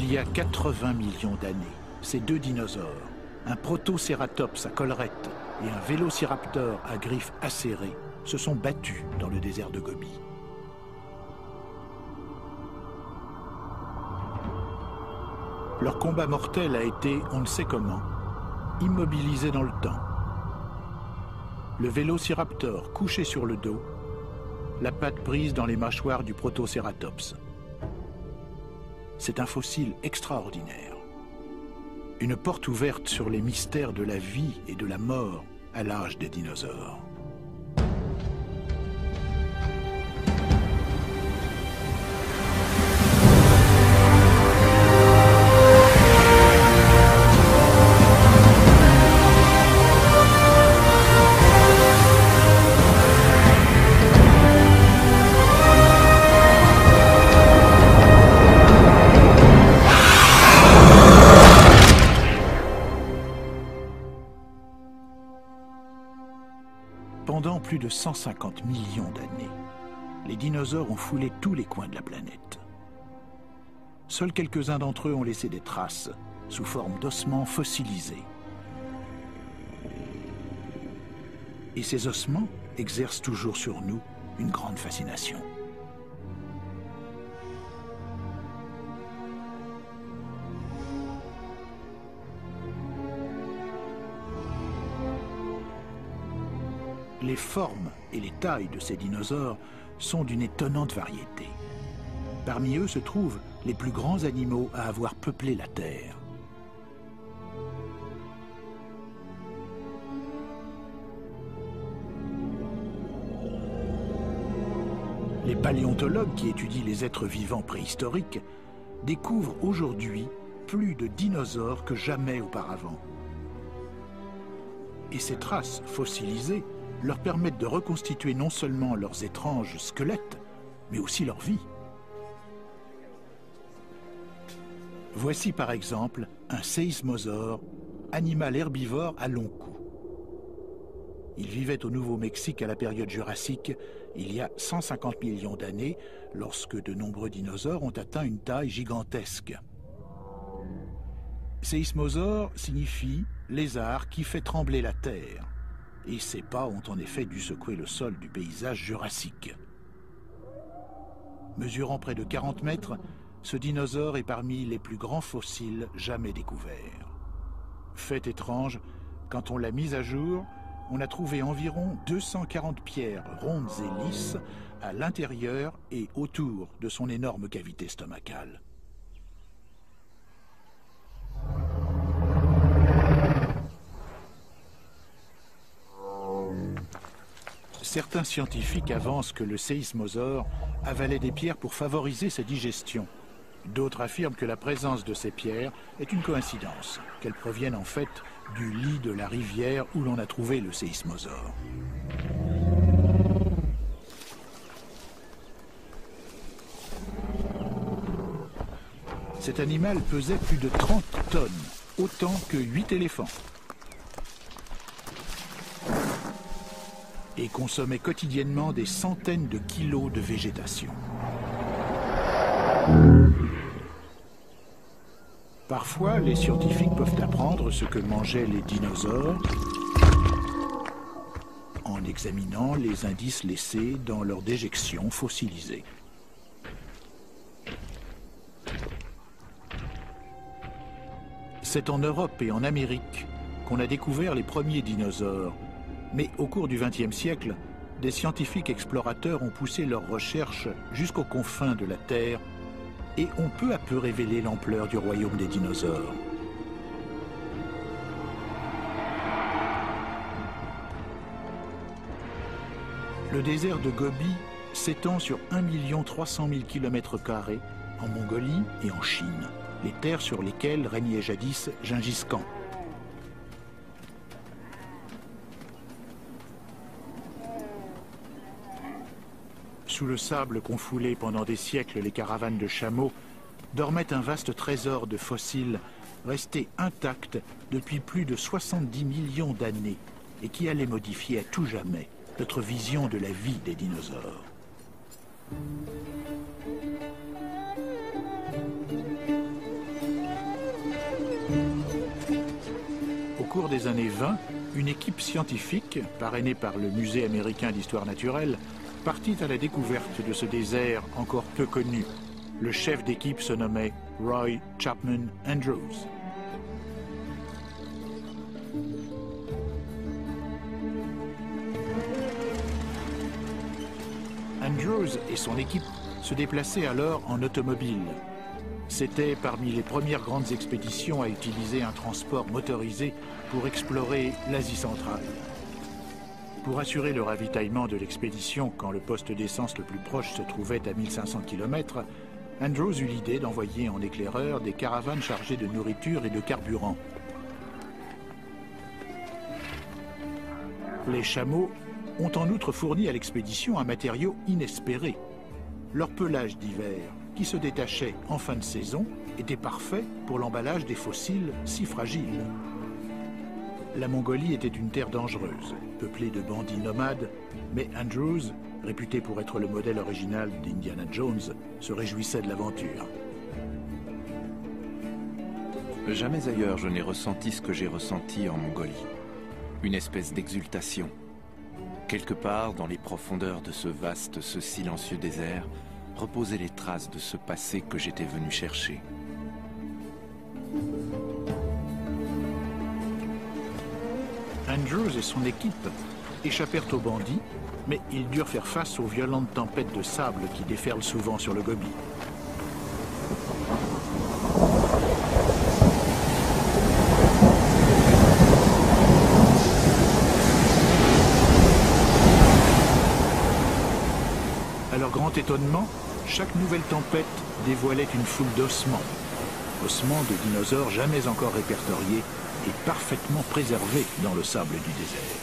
Il y a 80 millions d'années, ces deux dinosaures, un protocératops à collerette et un vélociraptor à griffes acérées, se sont battus dans le désert de Gobi. Leur combat mortel a été, on ne sait comment, immobilisé dans le temps. Le vélociraptor couché sur le dos, la patte prise dans les mâchoires du protocératops. C'est un fossile extraordinaire. Une porte ouverte sur les mystères de la vie et de la mort à l'âge des dinosaures. Pendant plus de 150 millions d'années, les dinosaures ont foulé tous les coins de la planète. Seuls quelques-uns d'entre eux ont laissé des traces, sous forme d'ossements fossilisés. Et ces ossements exercent toujours sur nous une grande fascination. Les formes et les tailles de ces dinosaures sont d'une étonnante variété. Parmi eux se trouvent les plus grands animaux à avoir peuplé la Terre. Les paléontologues qui étudient les êtres vivants préhistoriques découvrent aujourd'hui plus de dinosaures que jamais auparavant. Et ces traces fossilisées leur permettent de reconstituer non seulement leurs étranges squelettes, mais aussi leur vie. Voici par exemple un séismosaure, animal herbivore à long cou. Il vivait au Nouveau-Mexique à la période jurassique, il y a 150 millions d'années, lorsque de nombreux dinosaures ont atteint une taille gigantesque. Séismosaure signifie lézard qui fait trembler la terre. Et ses pas ont en effet dû secouer le sol du paysage jurassique. Mesurant près de 40 mètres, ce dinosaure est parmi les plus grands fossiles jamais découverts. Fait étrange, quand on l'a mis à jour, on a trouvé environ 240 pierres rondes et lisses à l'intérieur et autour de son énorme cavité stomacale. Certains scientifiques avancent que le séismosaure avalait des pierres pour favoriser sa digestion. D'autres affirment que la présence de ces pierres est une coïncidence, qu'elles proviennent en fait du lit de la rivière où l'on a trouvé le séismosaure. Cet animal pesait plus de 30 tonnes, autant que 8 éléphants. Et consommait quotidiennement des centaines de kilos de végétation. Parfois, les scientifiques peuvent apprendre ce que mangeaient les dinosaures en examinant les indices laissés dans leur déjection fossilisée. C'est en Europe et en Amérique qu'on a découvert les premiers dinosaures. Mais au cours du XXe siècle, des scientifiques explorateurs ont poussé leurs recherches jusqu'aux confins de la Terre et ont peu à peu révélé l'ampleur du royaume des dinosaures. Le désert de Gobi s'étend sur 1 300 000 km² en Mongolie et en Chine, les terres sur lesquelles régnait jadis Gengis Khan. Sous le sable qu'ont foulé pendant des siècles les caravanes de chameaux, dormait un vaste trésor de fossiles restés intacts depuis plus de 70 millions d'années et qui allait modifier à tout jamais notre vision de la vie des dinosaures. des années 20, une équipe scientifique, parrainée par le Musée américain d'histoire naturelle, partit à la découverte de ce désert encore peu connu. Le chef d'équipe se nommait Roy Chapman Andrews. Andrews et son équipe se déplaçaient alors en automobile. C'était parmi les premières grandes expéditions à utiliser un transport motorisé pour explorer l'Asie centrale. Pour assurer le ravitaillement de l'expédition quand le poste d'essence le plus proche se trouvait à 1500 km, Andrews eut l'idée d'envoyer en éclaireur des caravanes chargées de nourriture et de carburant. Les chameaux ont en outre fourni à l'expédition un matériau inespéré. Leur pelage d'hiver, qui se détachait en fin de saison, était parfait pour l'emballage des fossiles si fragiles. La Mongolie était une terre dangereuse, peuplée de bandits nomades, mais Andrews, réputé pour être le modèle original d'Indiana Jones, se réjouissait de l'aventure. Jamais ailleurs je n'ai ressenti ce que j'ai ressenti en Mongolie. Une espèce d'exultation. Quelque part, dans les profondeurs de ce vaste, ce silencieux désert, reposaient les traces de ce passé que j'étais venu chercher. Andrews et son équipe échappèrent aux bandits, mais ils durent faire face aux violentes tempêtes de sable qui déferlent souvent sur le Gobi. À leur grand étonnement, chaque nouvelle tempête dévoilait une foule d'ossements. Ossements de dinosaures jamais encore répertoriés et parfaitement préservés dans le sable du désert.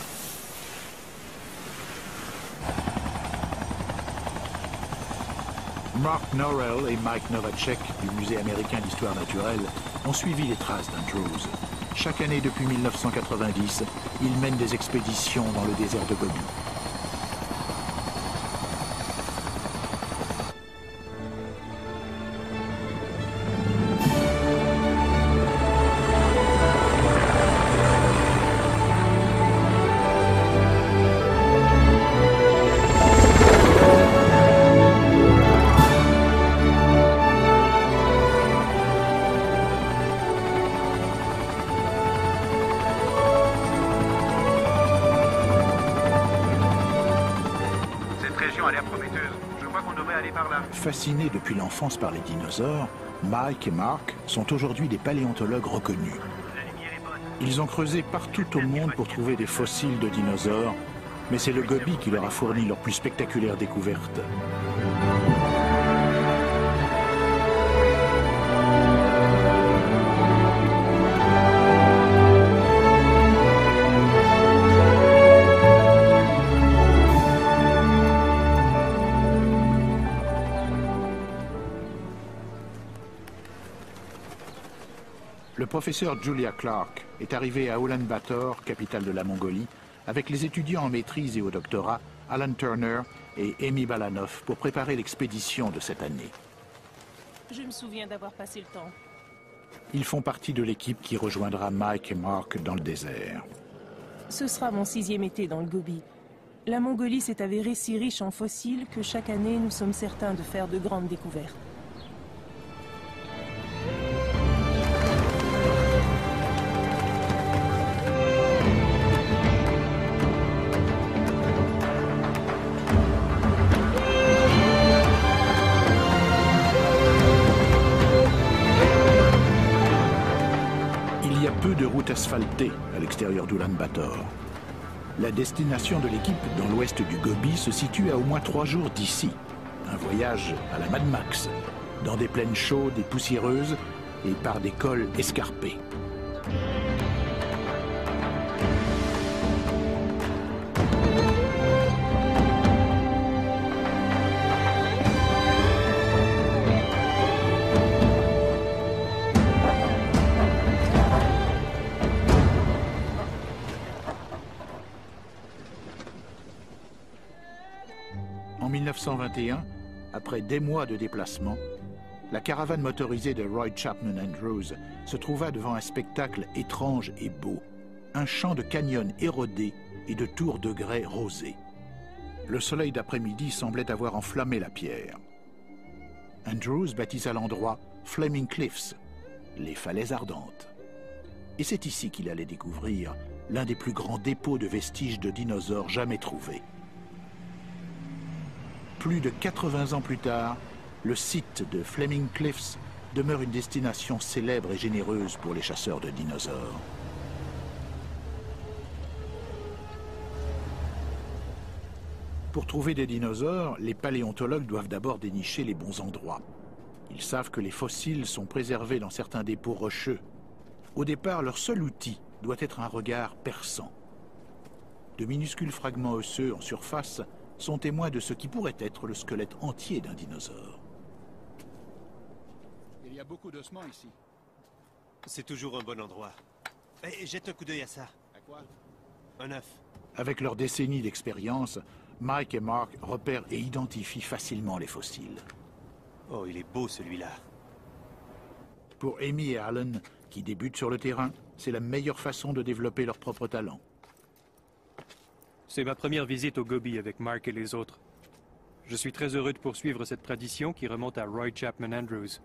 Mark Norrell et Mike Novacek du Musée américain d'histoire naturelle ont suivi les traces d'Andrews. Chaque année depuis 1990, ils mènent des expéditions dans le désert de Gobi. Fascinés depuis l'enfance par les dinosaures, Mike et Mark sont aujourd'hui des paléontologues reconnus. Ils ont creusé partout au monde pour trouver des fossiles de dinosaures, mais c'est le Gobi qui leur a fourni leur plus spectaculaire découverte. Le professeur Julia Clark est arrivé à Ulaanbaatar, capitale de la Mongolie, avec les étudiants en maîtrise et au doctorat Alan Turner et Amy Balanov pour préparer l'expédition de cette année. Je me souviens d'avoir passé le temps. Ils font partie de l'équipe qui rejoindra Mike et Mark dans le désert. Ce sera mon 6e été dans le Gobi. La Mongolie s'est avérée si riche en fossiles que chaque année nous sommes certains de faire de grandes découvertes. Il y a peu de routes asphaltées à l'extérieur d'Ulaanbaatar. La destination de l'équipe dans l'ouest du Gobi se situe à au moins 3 jours d'ici. Un voyage à la Mad Max, dans des plaines chaudes et poussiéreuses et par des cols escarpés. En 1921, après des mois de déplacement, la caravane motorisée de Roy Chapman Andrews se trouva devant un spectacle étrange et beau. un champ de canyons érodés et de tours de grès rosés. Le soleil d'après-midi semblait avoir enflammé la pierre. Andrews baptisa l'endroit Flaming Cliffs, les falaises ardentes. Et c'est ici qu'il allait découvrir l'un des plus grands dépôts de vestiges de dinosaures jamais trouvés. Plus de 80 ans plus tard, le site de Flaming Cliffs demeure une destination célèbre et généreuse pour les chasseurs de dinosaures. Pour trouver des dinosaures, les paléontologues doivent d'abord dénicher les bons endroits. Ils savent que les fossiles sont préservés dans certains dépôts rocheux. Au départ, leur seul outil doit être un regard perçant. De minuscules fragments osseux en surface sont témoins de ce qui pourrait être le squelette entier d'un dinosaure. Il y a beaucoup d'ossements ici. C'est toujours un bon endroit. Hey, jette un coup d'œil à ça. À quoi? Un œuf. Avec leurs décennies d'expérience, Mike et Mark repèrent et identifient facilement les fossiles. Oh, il est beau celui-là. Pour Amy et Alan, qui débutent sur le terrain, c'est la meilleure façon de développer leur propre talent. C'est ma première visite au Gobi avec Mark et les autres. Je suis très heureux de poursuivre cette tradition qui remonte à Roy Chapman Andrews.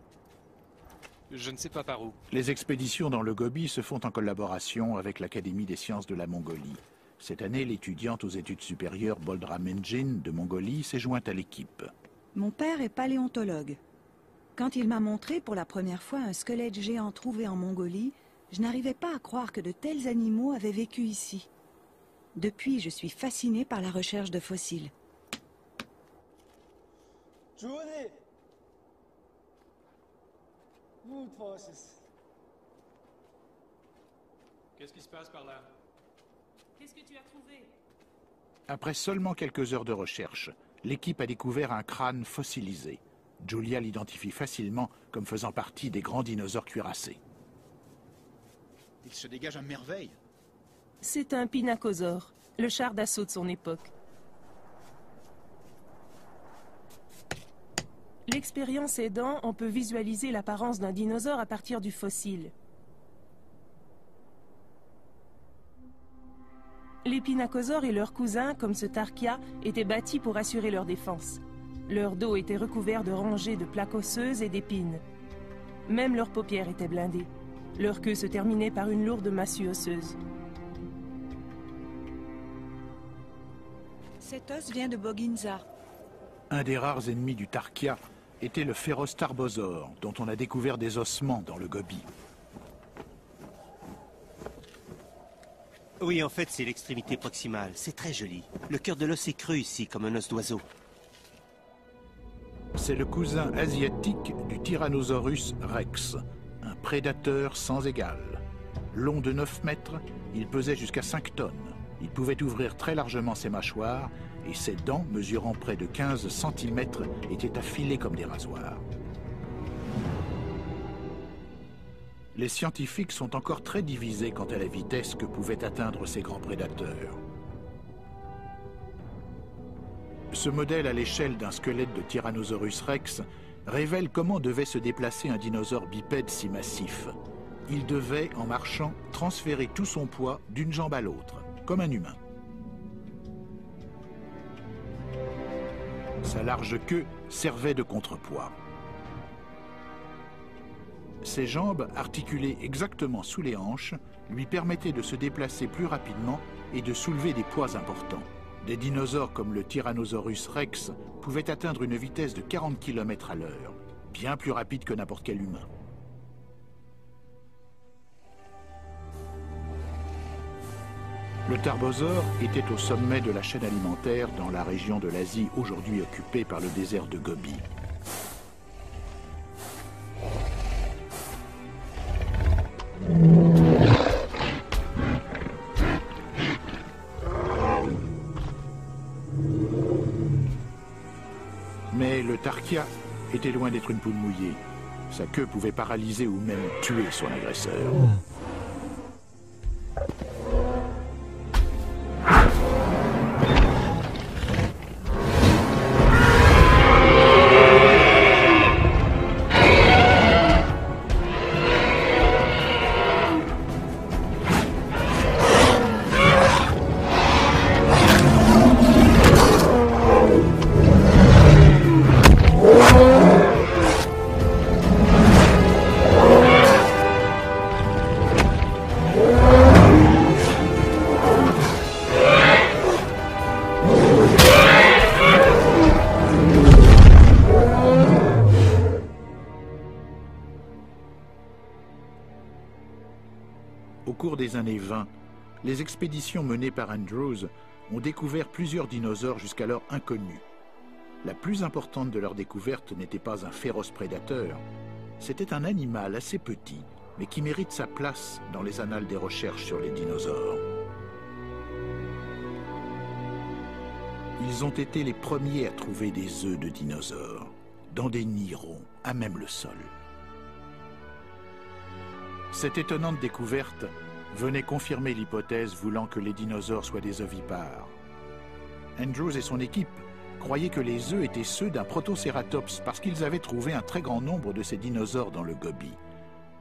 Je ne sais pas par où. Les expéditions dans le Gobi se font en collaboration avec l'Académie des sciences de la Mongolie. Cette année, l'étudiante aux études supérieures Boldra Menjin de Mongolie s'est jointe à l'équipe. Mon père est paléontologue. Quand il m'a montré pour la première fois un squelette géant trouvé en Mongolie, je n'arrivais pas à croire que de tels animaux avaient vécu ici. Depuis, je suis fascinée par la recherche de fossiles. Qu'est-ce qui se passe par là? Qu'est-ce que tu as trouvé? Après seulement quelques heures de recherche, l'équipe a découvert un crâne fossilisé. Julia l'identifie facilement comme faisant partie des grands dinosaures cuirassés. Il se dégage à merveille. C'est un pinacosaure, le char d'assaut de son époque. L'expérience aidant, on peut visualiser l'apparence d'un dinosaure à partir du fossile. Les pinacosaures et leurs cousins, comme ce Tarkia, étaient bâtis pour assurer leur défense. Leur dos était recouvert de rangées de plaques osseuses et d'épines. Même leurs paupières étaient blindées. Leur queue se terminait par une lourde massue osseuse. Cet os vient de Boginza. Un des rares ennemis du Tarkia était le féroce Tarbosaure, dont on a découvert des ossements dans le Gobi. Oui, en fait, c'est l'extrémité proximale. C'est très joli. Le cœur de l'os est creux ici, comme un os d'oiseau. C'est le cousin asiatique du Tyrannosaurus rex, un prédateur sans égal. Long de 9 mètres, il pesait jusqu'à 5 tonnes. Il pouvait ouvrir très largement ses mâchoires et ses dents, mesurant près de 15 cm, étaient affilées comme des rasoirs. Les scientifiques sont encore très divisés quant à la vitesse que pouvaient atteindre ces grands prédateurs. Ce modèle à l'échelle d'un squelette de Tyrannosaurus rex révèle comment devait se déplacer un dinosaure bipède si massif. Il devait, en marchant, transférer tout son poids d'une jambe à l'autre, comme un humain. Sa large queue servait de contrepoids. Ses jambes, articulées exactement sous les hanches, lui permettaient de se déplacer plus rapidement et de soulever des poids importants. Des dinosaures comme le Tyrannosaurus rex pouvaient atteindre une vitesse de 40 km à l'heure, bien plus rapide que n'importe quel humain. Le Tarbosaure était au sommet de la chaîne alimentaire dans la région de l'Asie aujourd'hui occupée par le désert de Gobi. Mais le Tarkia était loin d'être une poule mouillée. Sa queue pouvait paralyser ou même tuer son agresseur. cours des années 20, les expéditions menées par Andrews ont découvert plusieurs dinosaures jusqu'alors inconnus. La plus importante de leurs découvertes n'était pas un féroce prédateur, c'était un animal assez petit, mais qui mérite sa place dans les annales des recherches sur les dinosaures. Ils ont été les premiers à trouver des œufs de dinosaures, dans des nids ronds, à même le sol. Cette étonnante découverte venait confirmer l'hypothèse voulant que les dinosaures soient des ovipares. Andrews et son équipe croyaient que les œufs étaient ceux d'un protocératops parce qu'ils avaient trouvé un très grand nombre de ces dinosaures dans le Gobi.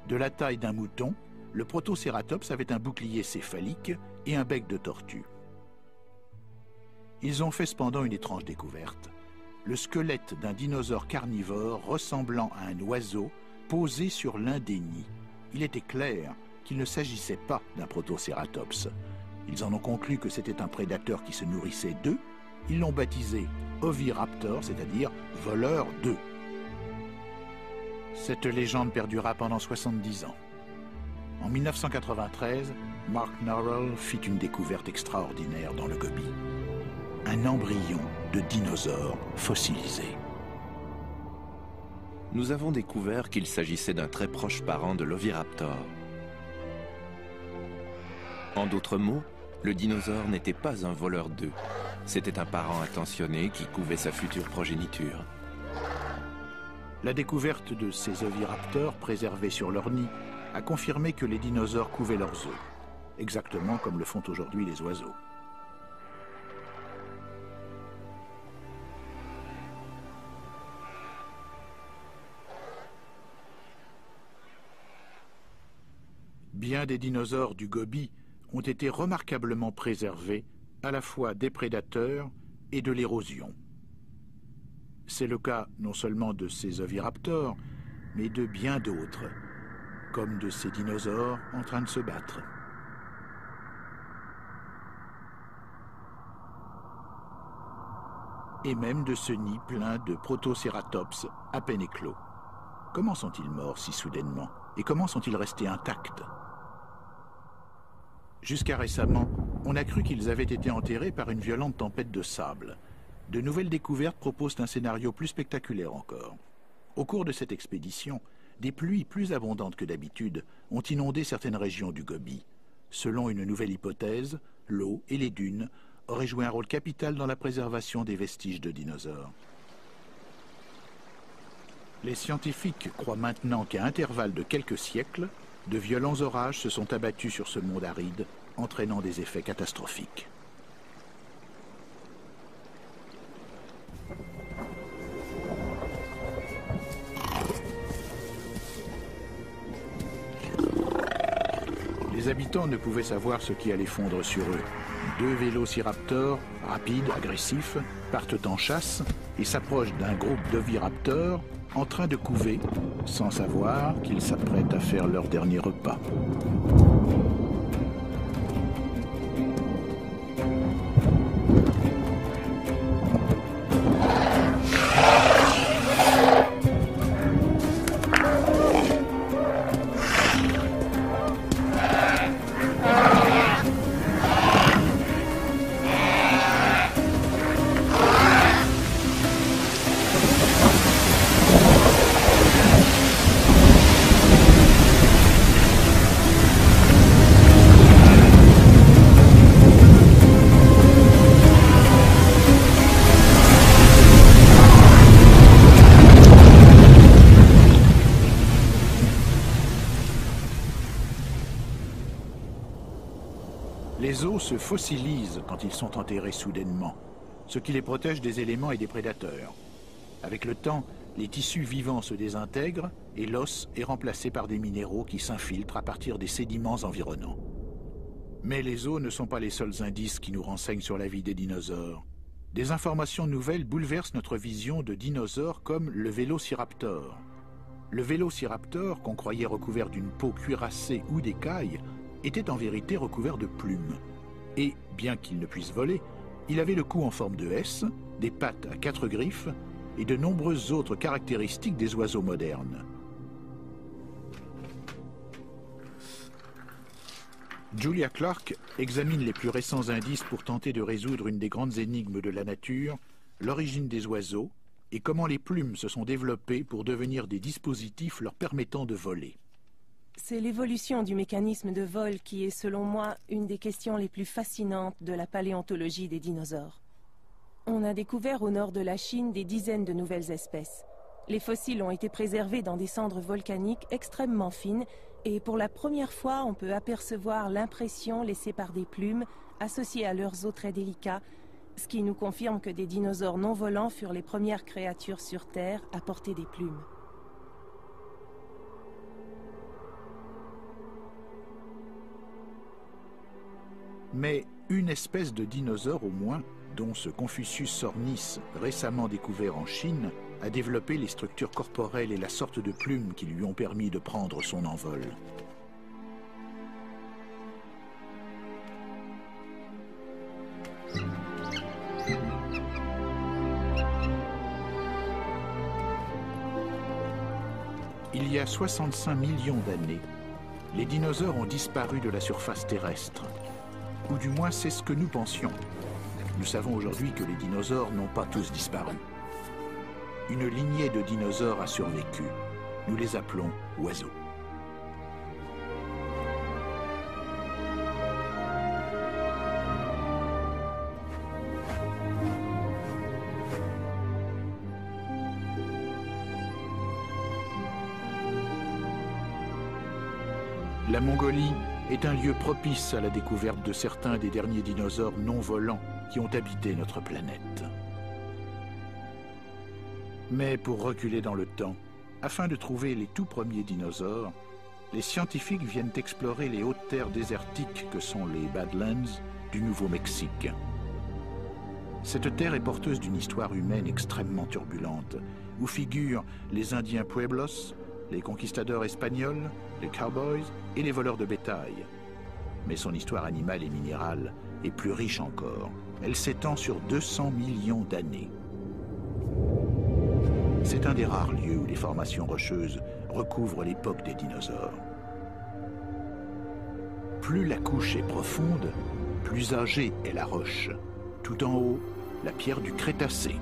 De la taille d'un mouton, le protocératops avait un bouclier céphalique et un bec de tortue. Ils ont fait cependant une étrange découverte. Le squelette d'un dinosaure carnivore ressemblant à un oiseau posé sur l'un des nids. Il était clair qu'il ne s'agissait pas d'un protocératops. Ils en ont conclu que c'était un prédateur qui se nourrissait d'œufs. Ils l'ont baptisé Oviraptor, c'est-à-dire voleur d'œufs. Cette légende perdura pendant 70 ans. En 1993, Mark Norrell fit une découverte extraordinaire dans le Gobi. Un embryon de dinosaure fossilisé. Nous avons découvert qu'il s'agissait d'un très proche parent de l'Oviraptor. En d'autres mots, le dinosaure n'était pas un voleur d'œufs. C'était un parent attentionné qui couvait sa future progéniture. La découverte de ces oviraptors préservés sur leur nid a confirmé que les dinosaures couvaient leurs œufs, exactement comme le font aujourd'hui les oiseaux. Bien des dinosaures du Gobi ont été remarquablement préservés à la fois des prédateurs et de l'érosion. C'est le cas non seulement de ces oviraptors, mais de bien d'autres, comme de ces dinosaures en train de se battre. Et même de ce nid plein de protocératops à peine éclos. Comment sont-ils morts si soudainement? Et comment sont-ils restés intacts? Jusqu'à récemment, on a cru qu'ils avaient été enterrés par une violente tempête de sable. De nouvelles découvertes proposent un scénario plus spectaculaire encore. Au cours de cette expédition, des pluies plus abondantes que d'habitude ont inondé certaines régions du Gobi. Selon une nouvelle hypothèse, l'eau et les dunes auraient joué un rôle capital dans la préservation des vestiges de dinosaures. Les scientifiques croient maintenant qu'à intervalles de quelques siècles, de violents orages se sont abattus sur ce monde aride, entraînant des effets catastrophiques. Les habitants ne pouvaient savoir ce qui allait fondre sur eux. Deux vélociraptors, rapides, agressifs, partent en chasse et s'approchent d'un groupe d'oviraptors en train de couver, sans savoir qu'ils s'apprêtent à faire leur dernier repas. Les os se fossilisent quand ils sont enterrés soudainement, ce qui les protège des éléments et des prédateurs. Avec le temps, les tissus vivants se désintègrent et l'os est remplacé par des minéraux qui s'infiltrent à partir des sédiments environnants. Mais les os ne sont pas les seuls indices qui nous renseignent sur la vie des dinosaures. Des informations nouvelles bouleversent notre vision de dinosaures comme le vélociraptor. Le vélociraptor, qu'on croyait recouvert d'une peau cuirassée ou d'écailles, était en vérité recouvert de plumes. Et, bien qu'il ne puisse voler, il avait le cou en forme de S, des pattes à 4 griffes et de nombreuses autres caractéristiques des oiseaux modernes. Julia Clark examine les plus récents indices pour tenter de résoudre une des grandes énigmes de la nature, l'origine des oiseaux, et comment les plumes se sont développées pour devenir des dispositifs leur permettant de voler. C'est l'évolution du mécanisme de vol qui est, selon moi, une des questions les plus fascinantes de la paléontologie des dinosaures. On a découvert au nord de la Chine des dizaines de nouvelles espèces. Les fossiles ont été préservés dans des cendres volcaniques extrêmement fines et pour la première fois, on peut apercevoir l'impression laissée par des plumes associées à leurs os très délicats, ce qui nous confirme que des dinosaures non volants furent les premières créatures sur Terre à porter des plumes. Mais une espèce de dinosaure au moins, dont ce Confucius sornis, récemment découvert en Chine, a développé les structures corporelles et la sorte de plumes qui lui ont permis de prendre son envol. Il y a 65 millions d'années, les dinosaures ont disparu de la surface terrestre. Ou du moins, c'est ce que nous pensions. Nous savons aujourd'hui que les dinosaures n'ont pas tous disparu. Une lignée de dinosaures a survécu. Nous les appelons oiseaux. La Mongolie est un lieu propice à la découverte de certains des derniers dinosaures non volants qui ont habité notre planète. Mais pour reculer dans le temps, afin de trouver les tout premiers dinosaures, les scientifiques viennent explorer les hautes terres désertiques que sont les Badlands du Nouveau-Mexique. Cette terre est porteuse d'une histoire humaine extrêmement turbulente, où figurent les Indiens Pueblos, les conquistadors espagnols, les cowboys et les voleurs de bétail. Mais son histoire animale et minérale est plus riche encore. Elle s'étend sur 200 millions d'années. C'est un des rares lieux où les formations rocheuses recouvrent l'époque des dinosaures. Plus la couche est profonde, plus âgée est la roche. Tout en haut, la pierre du Crétacé.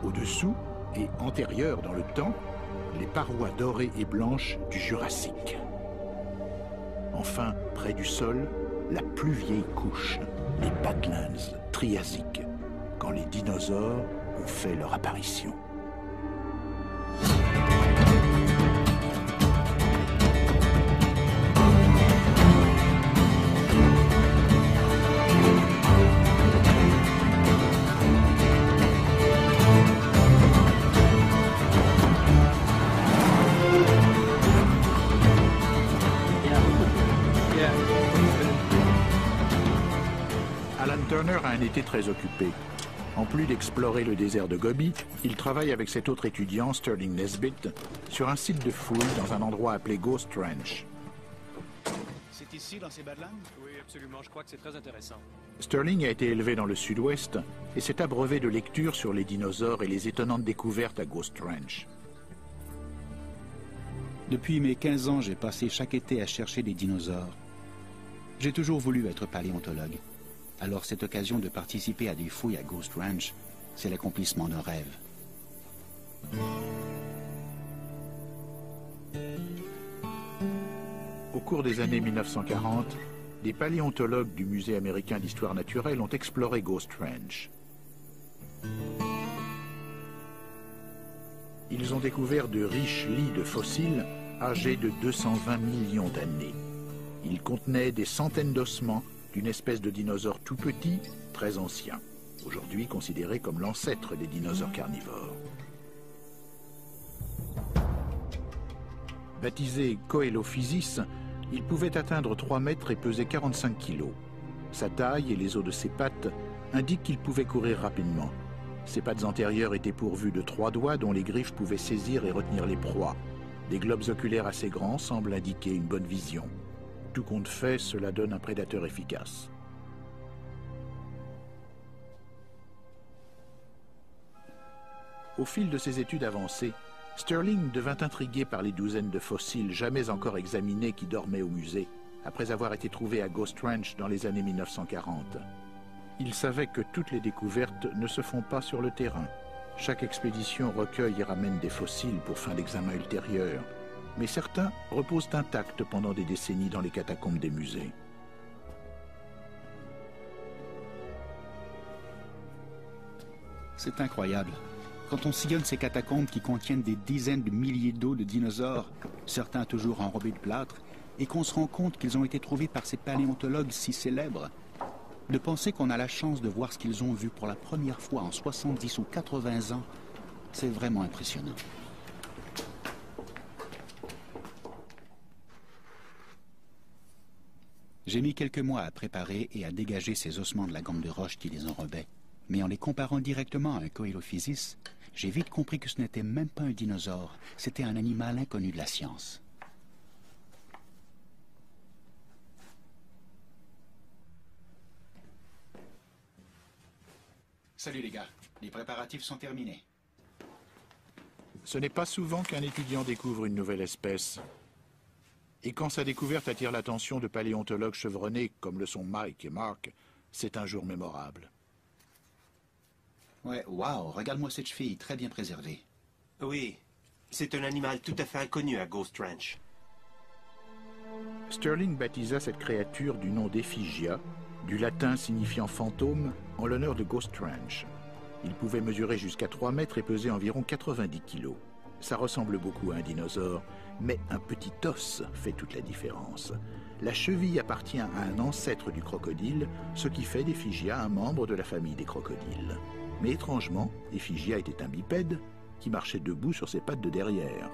Au-dessous et antérieures dans le temps, les parois dorées et blanches du Jurassique. Enfin, près du sol, la plus vieille couche, les Badlands triasiques, quand les dinosaures ont fait leur apparition. Turner a un été très occupé. En plus d'explorer le désert de Gobi, il travaille avec cet autre étudiant, Sterling Nesbitt, sur un site de fouilles dans un endroit appelé Ghost Ranch. C'est ici, dans ces Badlands? Oui, absolument. Je crois que c'est très intéressant. Sterling a été élevé dans le sud-ouest et s'est abreuvé de lectures sur les dinosaures et les étonnantes découvertes à Ghost Ranch. Depuis mes 15 ans, j'ai passé chaque été à chercher des dinosaures. J'ai toujours voulu être paléontologue. Alors cette occasion de participer à des fouilles à Ghost Ranch, c'est l'accomplissement d'un rêve. Au cours des années 1940, des paléontologues du Musée américain d'histoire naturelle ont exploré Ghost Ranch. Ils ont découvert de riches lits de fossiles âgés de 220 millions d'années. Ils contenaient des centaines d'ossements d'une espèce de dinosaure tout petit, très ancien, aujourd'hui considéré comme l'ancêtre des dinosaures carnivores. Baptisé Coelophysis, il pouvait atteindre 3 mètres et peser 45 kilos. Sa taille et les os de ses pattes indiquent qu'il pouvait courir rapidement. Ses pattes antérieures étaient pourvues de 3 doigts dont les griffes pouvaient saisir et retenir les proies. Des globes oculaires assez grands semblent indiquer une bonne vision. Tout compte fait, cela donne un prédateur efficace. Au fil de ses études avancées, Sterling devint intrigué par les douzaines de fossiles jamais encore examinés qui dormaient au musée, après avoir été trouvés à Ghost Ranch dans les années 1940. Il savait que toutes les découvertes ne se font pas sur le terrain. Chaque expédition recueille et ramène des fossiles pour fin d'examen ultérieur, mais certains reposent intacts pendant des décennies dans les catacombes des musées. C'est incroyable. Quand on sillonne ces catacombes qui contiennent des dizaines de milliers d'os de dinosaures, certains toujours enrobés de plâtre, et qu'on se rend compte qu'ils ont été trouvés par ces paléontologues si célèbres, de penser qu'on a la chance de voir ce qu'ils ont vu pour la première fois en 70 ou 80 ans, c'est vraiment impressionnant. J'ai mis quelques mois à préparer et à dégager ces ossements de la gomme de roche qui les enrobaient. Mais en les comparant directement à un Coelophysis, j'ai vite compris que ce n'était même pas un dinosaure, c'était un animal inconnu de la science. Salut les gars, les préparatifs sont terminés. Ce n'est pas souvent qu'un étudiant découvre une nouvelle espèce. Et quand sa découverte attire l'attention de paléontologues chevronnés comme le sont Mike et Mark, c'est un jour mémorable. Ouais, waouh, regarde-moi cette cheville, très bien préservée. Oui, c'est un animal tout à fait inconnu à Ghost Ranch. Sterling baptisa cette créature du nom d'Ephigia, du latin signifiant fantôme, en l'honneur de Ghost Ranch. Il pouvait mesurer jusqu'à 3 mètres et peser environ 90 kilos. Ça ressemble beaucoup à un dinosaure, mais un petit os fait toute la différence. La cheville appartient à un ancêtre du crocodile, ce qui fait d'Ephigia un membre de la famille des crocodiles. Mais étrangement, Ephigia était un bipède qui marchait debout sur ses pattes de derrière.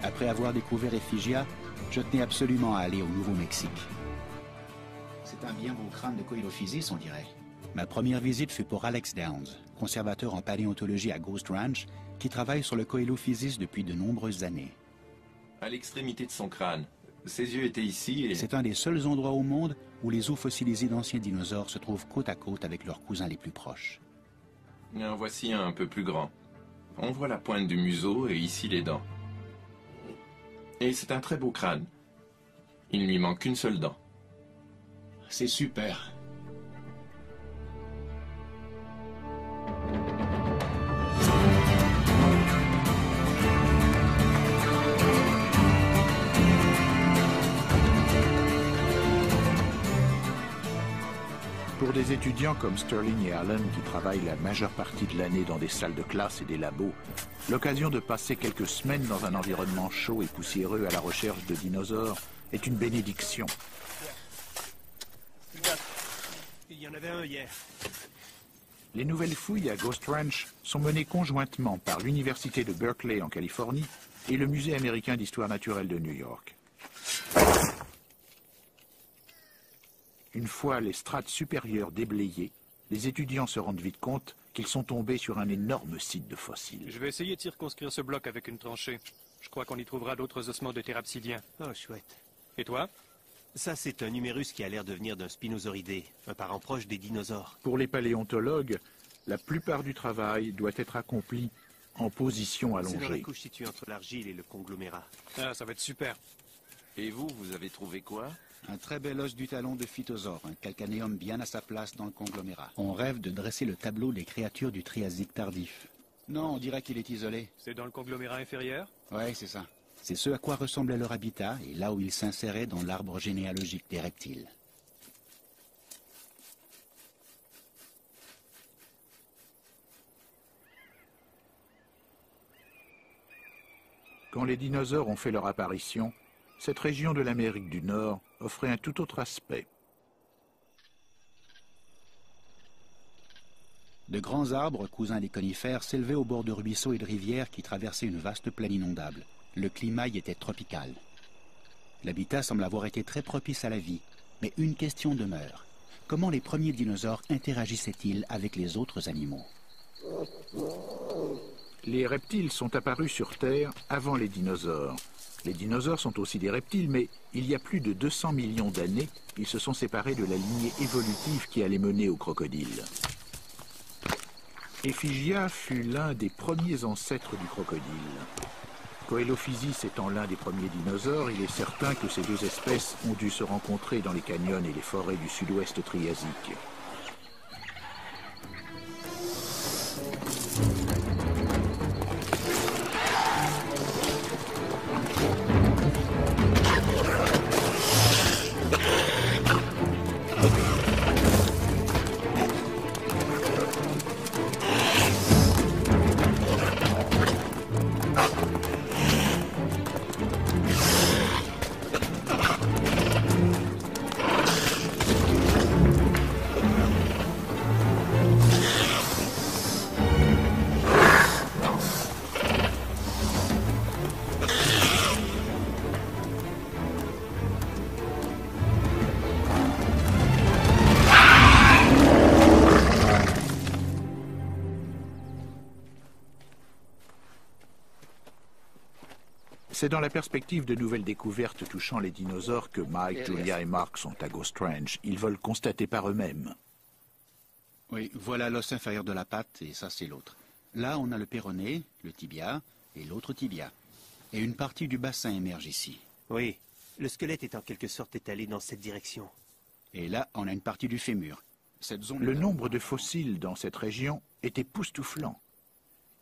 Après avoir découvert Ephigia, je tenais absolument à aller au Nouveau-Mexique. C'est un bien beau crâne de Coelophysis, on dirait. Ma première visite fut pour Alex Downs, conservateur en paléontologie à Ghost Ranch, qui travaille sur le Coelophysis depuis de nombreuses années. À l'extrémité de son crâne. Ses yeux étaient ici et... C'est un des seuls endroits au monde où les os fossilisés d'anciens dinosaures se trouvent côte à côte avec leurs cousins les plus proches. En voici un peu plus grand. On voit la pointe du museau et ici les dents. Et c'est un très beau crâne. Il ne lui manque qu'une seule dent. C'est super. Pour des étudiants comme Sterling et Allen qui travaillent la majeure partie de l'année dans des salles de classe et des labos, l'occasion de passer quelques semaines dans un environnement chaud et poussiéreux à la recherche de dinosaures est une bénédiction. Il y en avait un hier. Les nouvelles fouilles à Ghost Ranch sont menées conjointement par l'Université de Berkeley en Californie et le Musée américain d'histoire naturelle de New York. Une fois les strates supérieures déblayées, les étudiants se rendent vite compte qu'ils sont tombés sur un énorme site de fossiles. Je vais essayer de circonscrire ce bloc avec une tranchée. Je crois qu'on y trouvera d'autres ossements de thérapsidien. Oh, chouette. Et toi? Ça, c'est un humérus qui a l'air de venir d'un spinosauridé, un parent proche des dinosaures. Pour les paléontologues, la plupart du travail doit être accompli en position C'est dans la allongée. couche située entre l'argile et le conglomérat. Ah, ça va être super. Et vous, vous avez trouvé quoi? Un très bel os du talon de phytosaure, un calcanéum bien à sa place dans le conglomérat. On rêve de dresser le tableau des créatures du Triasique tardif. Non, on dirait qu'il est isolé. C'est dans le conglomérat inférieur? Ouais, c'est ça. C'est ce à quoi ressemblait leur habitat et là où ils s'inséraient dans l'arbre généalogique des reptiles. Quand les dinosaures ont fait leur apparition, cette région de l'Amérique du Nord offrait un tout autre aspect. De grands arbres, cousins des conifères, s'élevaient au bord de ruisseaux et de rivières qui traversaient une vaste plaine inondable. Le climat y était tropical. L'habitat semble avoir été très propice à la vie, mais une question demeure. Comment les premiers dinosaures interagissaient-ils avec les autres animaux? Les reptiles sont apparus sur Terre avant les dinosaures. Les dinosaures sont aussi des reptiles, mais il y a plus de 200 millions d'années, ils se sont séparés de la lignée évolutive qui allait mener aux crocodiles. Ephygia fut l'un des premiers ancêtres du crocodile. Coelophysis étant l'un des premiers dinosaures, il est certain que ces deux espèces ont dû se rencontrer dans les canyons et les forêts du sud-ouest triasique. C'est dans la perspective de nouvelles découvertes touchant les dinosaures que Mike, Julia et Mark sont à Ghost Ranch. Ils veulent constater par eux-mêmes. Oui, voilà l'os inférieur de la patte, et ça c'est l'autre. Là, on a le péroné, le tibia, et l'autre tibia. Et une partie du bassin émerge ici. Oui, le squelette est en quelque sorte étalé dans cette direction. Et là, on a une partie du fémur. Cette zone Le nombre de fossiles dans cette région est époustouflant.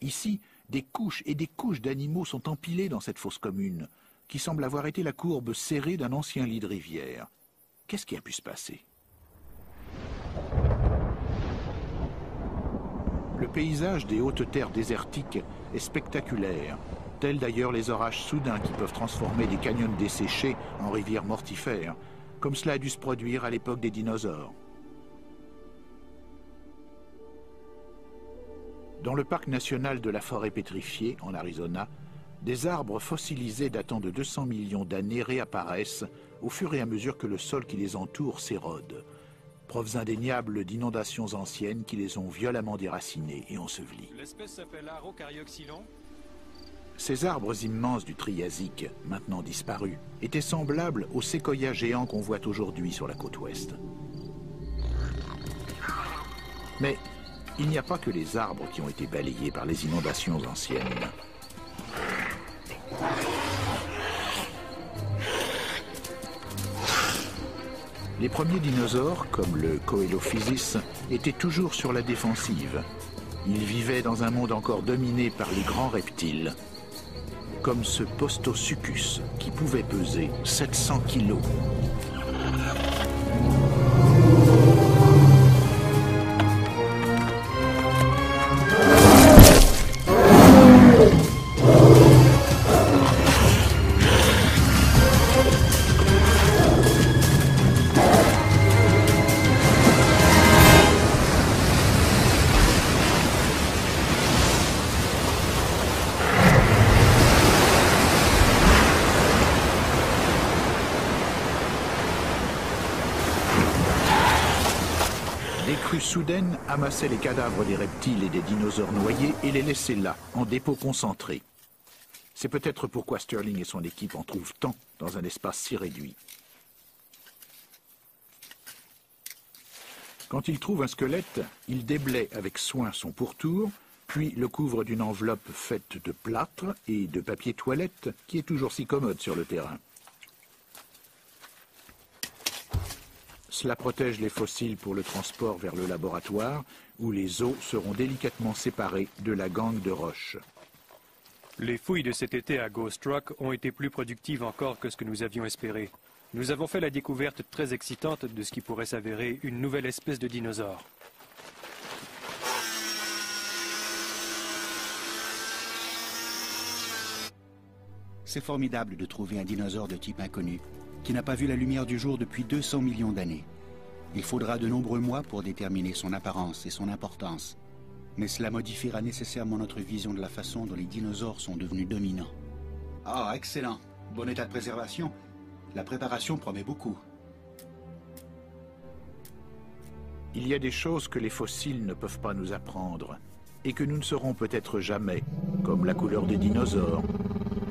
Ici, des couches et des couches d'animaux sont empilées dans cette fosse commune, qui semble avoir été la courbe serrée d'un ancien lit de rivière. Qu'est-ce qui a pu se passer? Le paysage des hautes terres désertiques est spectaculaire, tels d'ailleurs les orages soudains qui peuvent transformer des canyons desséchés en rivières mortifères, comme cela a dû se produire à l'époque des dinosaures. Dans le parc national de la forêt pétrifiée, en Arizona, des arbres fossilisés datant de 200 millions d'années réapparaissent au fur et à mesure que le sol qui les entoure s'érode. Preuves indéniables d'inondations anciennes qui les ont violemment déracinés et ensevelis. L'espèce s'appelle Arocarioxylon. Ces arbres immenses du Triasique, maintenant disparus, étaient semblables aux séquoias géants qu'on voit aujourd'hui sur la côte ouest. Mais il n'y a pas que les arbres qui ont été balayés par les inondations anciennes. Les premiers dinosaures, comme le Coelophysis, étaient toujours sur la défensive. Ils vivaient dans un monde encore dominé par les grands reptiles, comme ce Postosuchus qui pouvait peser 700 kilos. Soudaine amassait les cadavres des reptiles et des dinosaures noyés et les laissait là, en dépôt concentré. C'est peut-être pourquoi Sterling et son équipe en trouvent tant dans un espace si réduit. Quand ils trouvent un squelette, ils déblaient avec soin son pourtour, puis le couvrent d'une enveloppe faite de plâtre et de papier toilette qui est toujours si commode sur le terrain. Cela protège les fossiles pour le transport vers le laboratoire, où les os seront délicatement séparés de la gangue de roches. Les fouilles de cet été à Ghost Rock ont été plus productives encore que ce que nous avions espéré. Nous avons fait la découverte très excitante de ce qui pourrait s'avérer une nouvelle espèce de dinosaure. C'est formidable de trouver un dinosaure de type inconnu, qui n'a pas vu la lumière du jour depuis 200 millions d'années. Il faudra de nombreux mois pour déterminer son apparence et son importance. Mais cela modifiera nécessairement notre vision de la façon dont les dinosaures sont devenus dominants. Ah, excellent. Bon état de préservation. La préparation promet beaucoup. Il y a des choses que les fossiles ne peuvent pas nous apprendre. et que nous ne saurons peut-être jamais, comme la couleur des dinosaures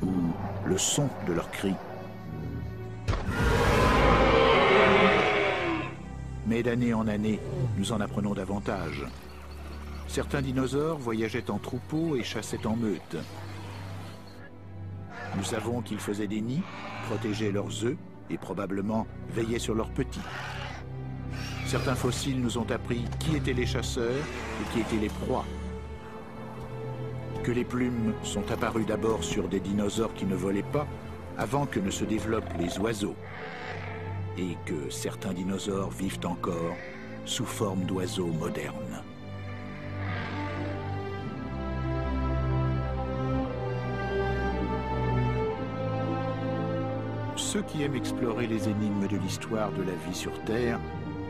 ou le son de leurs cris. Mais d'année en année, nous en apprenons davantage. Certains dinosaures voyageaient en troupeau et chassaient en meute. Nous savons qu'ils faisaient des nids, protégeaient leurs œufs et probablement veillaient sur leurs petits. Certains fossiles nous ont appris qui étaient les chasseurs et qui étaient les proies. Que les plumes sont apparues d'abord sur des dinosaures qui ne volaient pas avant que ne se développent les oiseaux. Et que certains dinosaures vivent encore sous forme d'oiseaux modernes. Ceux qui aiment explorer les énigmes de l'histoire de la vie sur Terre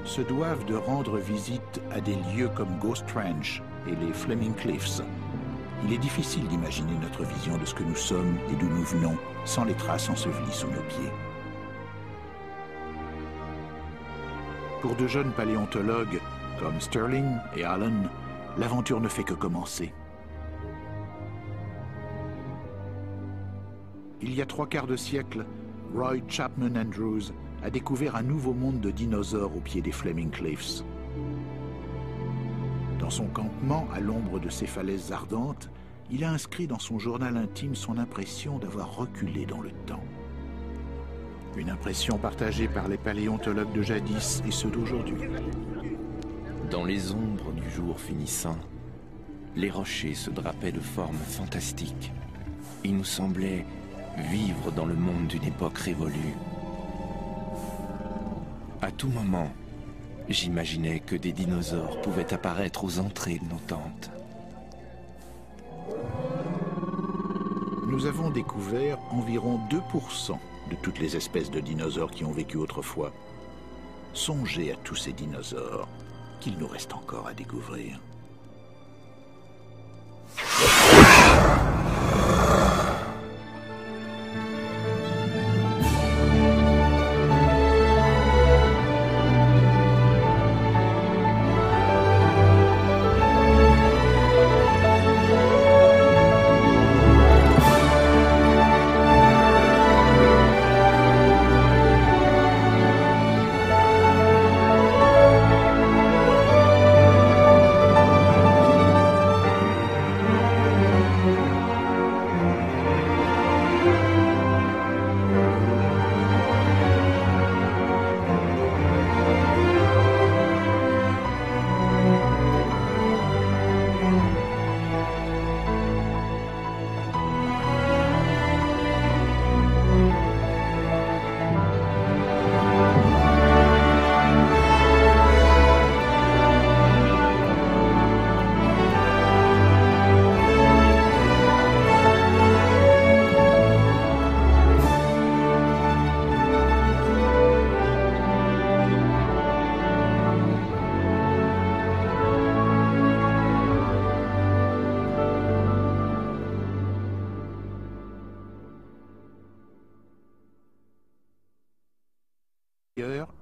se doivent de rendre visite à des lieux comme Ghost Ranch et les Flaming Cliffs. Il est difficile d'imaginer notre vision de ce que nous sommes et d'où nous venons sans les traces ensevelies sous nos pieds. Pour de jeunes paléontologues comme Sterling et Allen, l'aventure ne fait que commencer. Il y a 3/4 de siècle, Roy Chapman Andrews a découvert un nouveau monde de dinosaures au pied des Flaming Cliffs. Dans son campement, à l'ombre de ces falaises ardentes, il a inscrit dans son journal intime son impression d'avoir reculé dans le temps. Une impression partagée par les paléontologues de jadis et ceux d'aujourd'hui. Dans les ombres du jour finissant, les rochers se drapaient de formes fantastiques. Ils nous semblaient vivre dans le monde d'une époque révolue. À tout moment, j'imaginais que des dinosaures pouvaient apparaître aux entrées de nos tentes. Nous avons découvert environ 2% de toutes les espèces de dinosaures qui ont vécu autrefois. Songez à tous ces dinosaures qu'il nous reste encore à découvrir.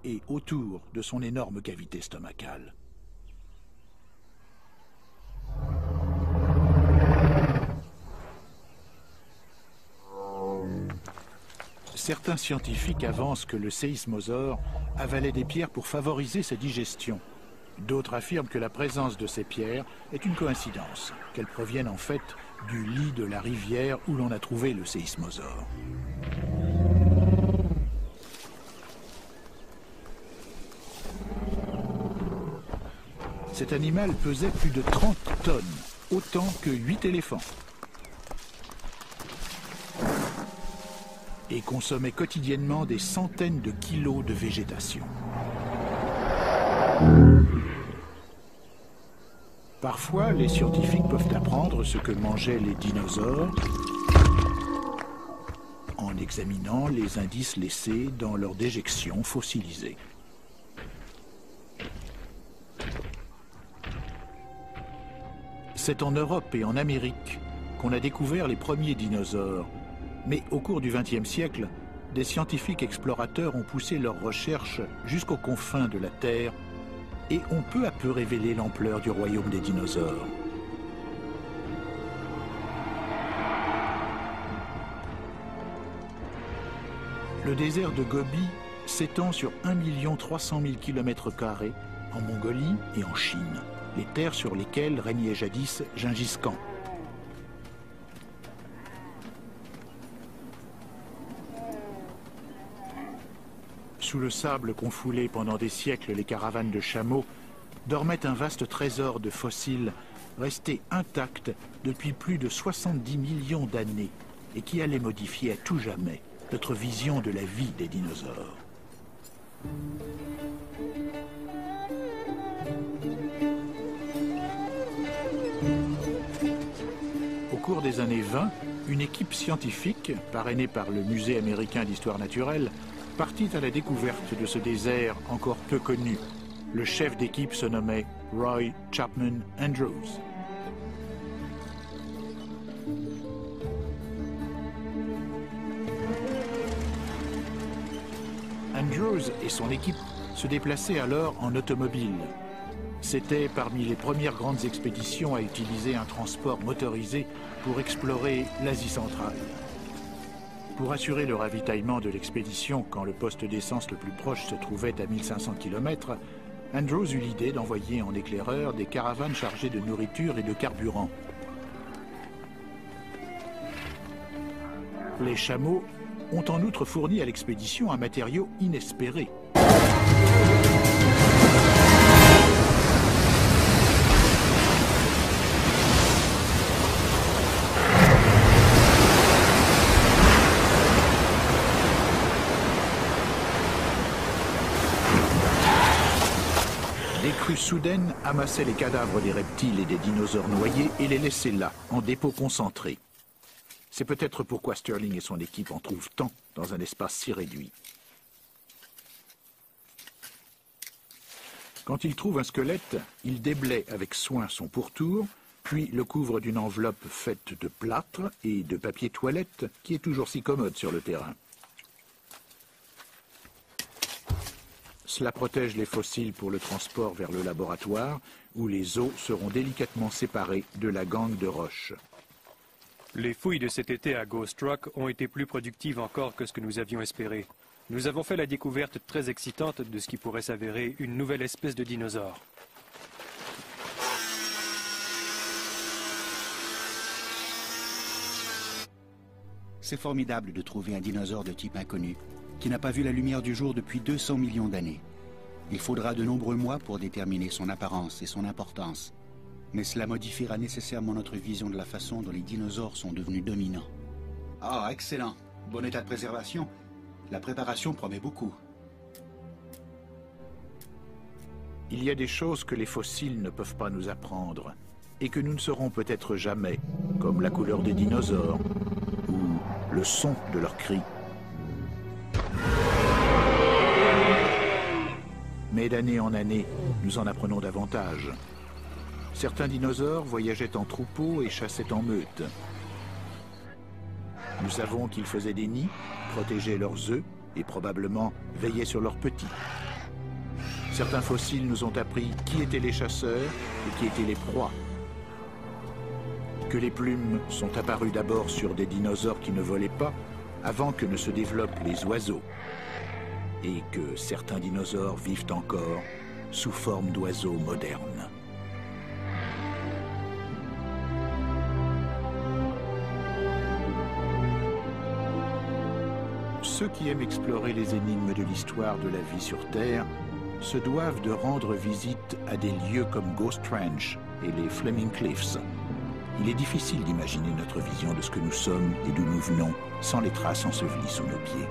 Et autour de son énorme cavité stomacale. Certains scientifiques avancent que le séismosaure avalait des pierres pour favoriser sa digestion. D'autres affirment que la présence de ces pierres est une coïncidence, qu'elles proviennent en fait du lit de la rivière où l'on a trouvé le séismosaure. Cet animal pesait plus de 30 tonnes, autant que 8 éléphants. Et consommait quotidiennement des centaines de kilos de végétation. Parfois, les scientifiques peuvent apprendre ce que mangeaient les dinosaures en examinant les indices laissés dans leurs déjections fossilisées. C'est en Europe et en Amérique qu'on a découvert les premiers dinosaures. Mais au cours du XXe siècle, des scientifiques explorateurs ont poussé leurs recherches jusqu'aux confins de la Terre et ont peu à peu révélé l'ampleur du royaume des dinosaures. Le désert de Gobi s'étend sur 1 300 000 km² en Mongolie et en Chine, les terres sur lesquelles régnait jadis Gengis Khan. Sous le sable qu'ont foulé pendant des siècles les caravanes de chameaux, dormait un vaste trésor de fossiles restés intacts depuis plus de 70 millions d'années et qui allait modifier à tout jamais notre vision de la vie des dinosaures. Au cours des années 20, une équipe scientifique, parrainée par le Musée américain d'histoire naturelle, partit à la découverte de ce désert encore peu connu. Le chef d'équipe se nommait Roy Chapman Andrews. Andrews et son équipe se déplaçaient alors en automobile. C'était parmi les premières grandes expéditions à utiliser un transport motorisé pour explorer l'Asie centrale. Pour assurer le ravitaillement de l'expédition quand le poste d'essence le plus proche se trouvait à 1500 km, Andrews eut l'idée d'envoyer en éclaireur des caravanes chargées de nourriture et de carburant. Les chameaux ont en outre fourni à l'expédition un matériau inespéré. Des crues soudaines amassaient les cadavres des reptiles et des dinosaures noyés et les laissaient là, en dépôt concentré. C'est peut-être pourquoi Sterling et son équipe en trouvent tant dans un espace si réduit. Quand ils trouvent un squelette, ils déblaient avec soin son pourtour, puis le couvrent d'une enveloppe faite de plâtre et de papier toilette qui est toujours si commode sur le terrain. Cela protège les fossiles pour le transport vers le laboratoire, où les os seront délicatement séparés de la gangue de roches. Les fouilles de cet été à Ghost Rock ont été plus productives encore que ce que nous avions espéré. Nous avons fait la découverte très excitante de ce qui pourrait s'avérer une nouvelle espèce de dinosaure. C'est formidable de trouver un dinosaure de type inconnu, qui n'a pas vu la lumière du jour depuis 200 millions d'années. Il faudra de nombreux mois pour déterminer son apparence et son importance. Mais cela modifiera nécessairement notre vision de la façon dont les dinosaures sont devenus dominants. Ah, excellent. Bon état de préservation. La préparation promet beaucoup. Il y a des choses que les fossiles ne peuvent pas nous apprendre et que nous ne saurons peut-être jamais, comme la couleur des dinosaures ou le son de leurs cris. Mais d'année en année, nous en apprenons davantage. Certains dinosaures voyageaient en troupeau et chassaient en meute. Nous savons qu'ils faisaient des nids, protégeaient leurs œufs et probablement veillaient sur leurs petits. Certains fossiles nous ont appris qui étaient les chasseurs et qui étaient les proies. Que les plumes sont apparues d'abord sur des dinosaures qui ne volaient pas avant que ne se développent les oiseaux. Et que certains dinosaures vivent encore sous forme d'oiseaux modernes. Ceux qui aiment explorer les énigmes de l'histoire de la vie sur Terre se doivent de rendre visite à des lieux comme Ghost Ranch et les Flaming Cliffs. Il est difficile d'imaginer notre vision de ce que nous sommes et d'où nous venons sans les traces ensevelies sous nos pieds.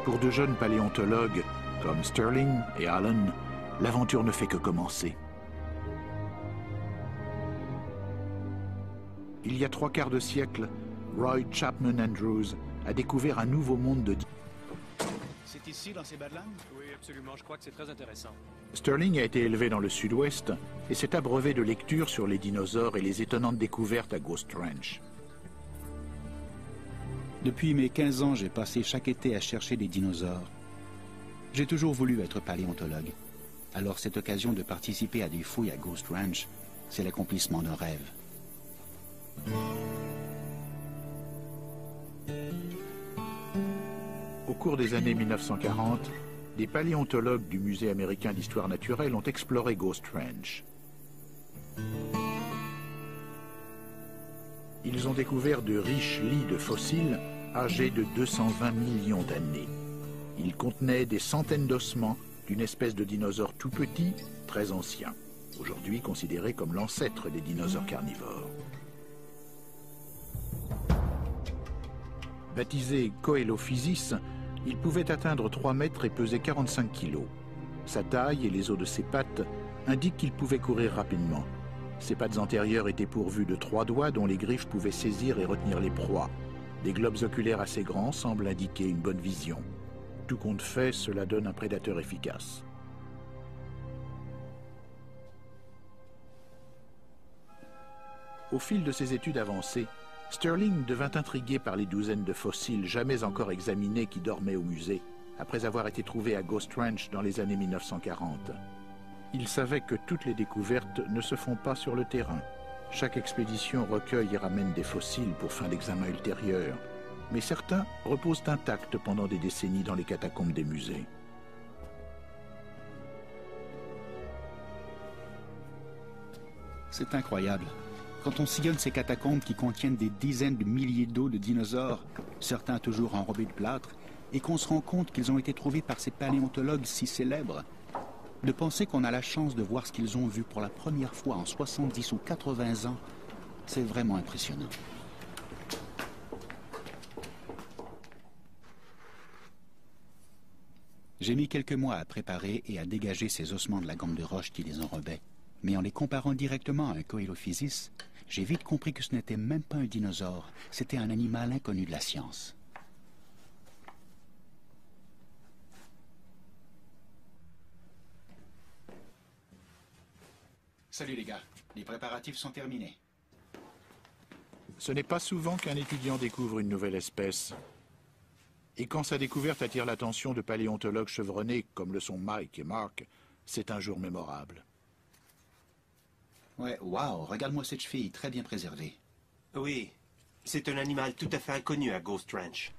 Pour de jeunes paléontologues comme Sterling et Allen, l'aventure ne fait que commencer. Il y a 3/4 de siècle, Roy Chapman Andrews a découvert un nouveau monde de... C'est ici, dans ces Badlands? Oui, absolument. Je crois que c'est très intéressant. Sterling a été élevé dans le sud-ouest et s'est abreuvé de lectures sur les dinosaures et les étonnantes découvertes à Ghost Ranch. Depuis mes 15 ans, j'ai passé chaque été à chercher des dinosaures. J'ai toujours voulu être paléontologue. Alors cette occasion de participer à des fouilles à Ghost Ranch, c'est l'accomplissement d'un rêve. cours des années 1940, des paléontologues du Musée américain d'histoire naturelle ont exploré Ghost Ranch. Ils ont découvert de riches lits de fossiles âgés de 220 millions d'années. Ils contenaient des centaines d'ossements d'une espèce de dinosaure tout petit, très ancien, aujourd'hui considéré comme l'ancêtre des dinosaures carnivores. Baptisé Coelophysis, il pouvait atteindre 3 mètres et peser 45 kilos. Sa taille et les os de ses pattes indiquent qu'il pouvait courir rapidement. Ses pattes antérieures étaient pourvues de 3 doigts dont les griffes pouvaient saisir et retenir les proies. Des globes oculaires assez grands semblent indiquer une bonne vision. Tout compte fait, cela donne un prédateur efficace. Au fil de ses études avancées, Sterling devint intrigué par les douzaines de fossiles jamais encore examinés qui dormaient au musée, après avoir été trouvés à Ghost Ranch dans les années 1940. Il savait que toutes les découvertes ne se font pas sur le terrain. Chaque expédition recueille et ramène des fossiles pour fin d'examen ultérieur, mais certains reposent intacts pendant des décennies dans les catacombes des musées. C'est incroyable. Quand on sillonne ces catacombes qui contiennent des dizaines de milliers d'os de dinosaures, certains toujours enrobés de plâtre, et qu'on se rend compte qu'ils ont été trouvés par ces paléontologues si célèbres, de penser qu'on a la chance de voir ce qu'ils ont vu pour la première fois en 70 ou 80 ans, c'est vraiment impressionnant. J'ai mis quelques mois à préparer et à dégager ces ossements de la gomme de roche qui les enrobaient. Mais en les comparant directement à un Coelophysis, j'ai vite compris que ce n'était même pas un dinosaure, c'était un animal inconnu de la science. Salut les gars, les préparatifs sont terminés. Ce n'est pas souvent qu'un étudiant découvre une nouvelle espèce. Et quand sa découverte attire l'attention de paléontologues chevronnés comme le sont Mike et Mark, c'est un jour mémorable. Ouais, waouh, regarde-moi cette cheville, très bien préservée. Oui, c'est un animal tout à fait inconnu à Ghost Ranch.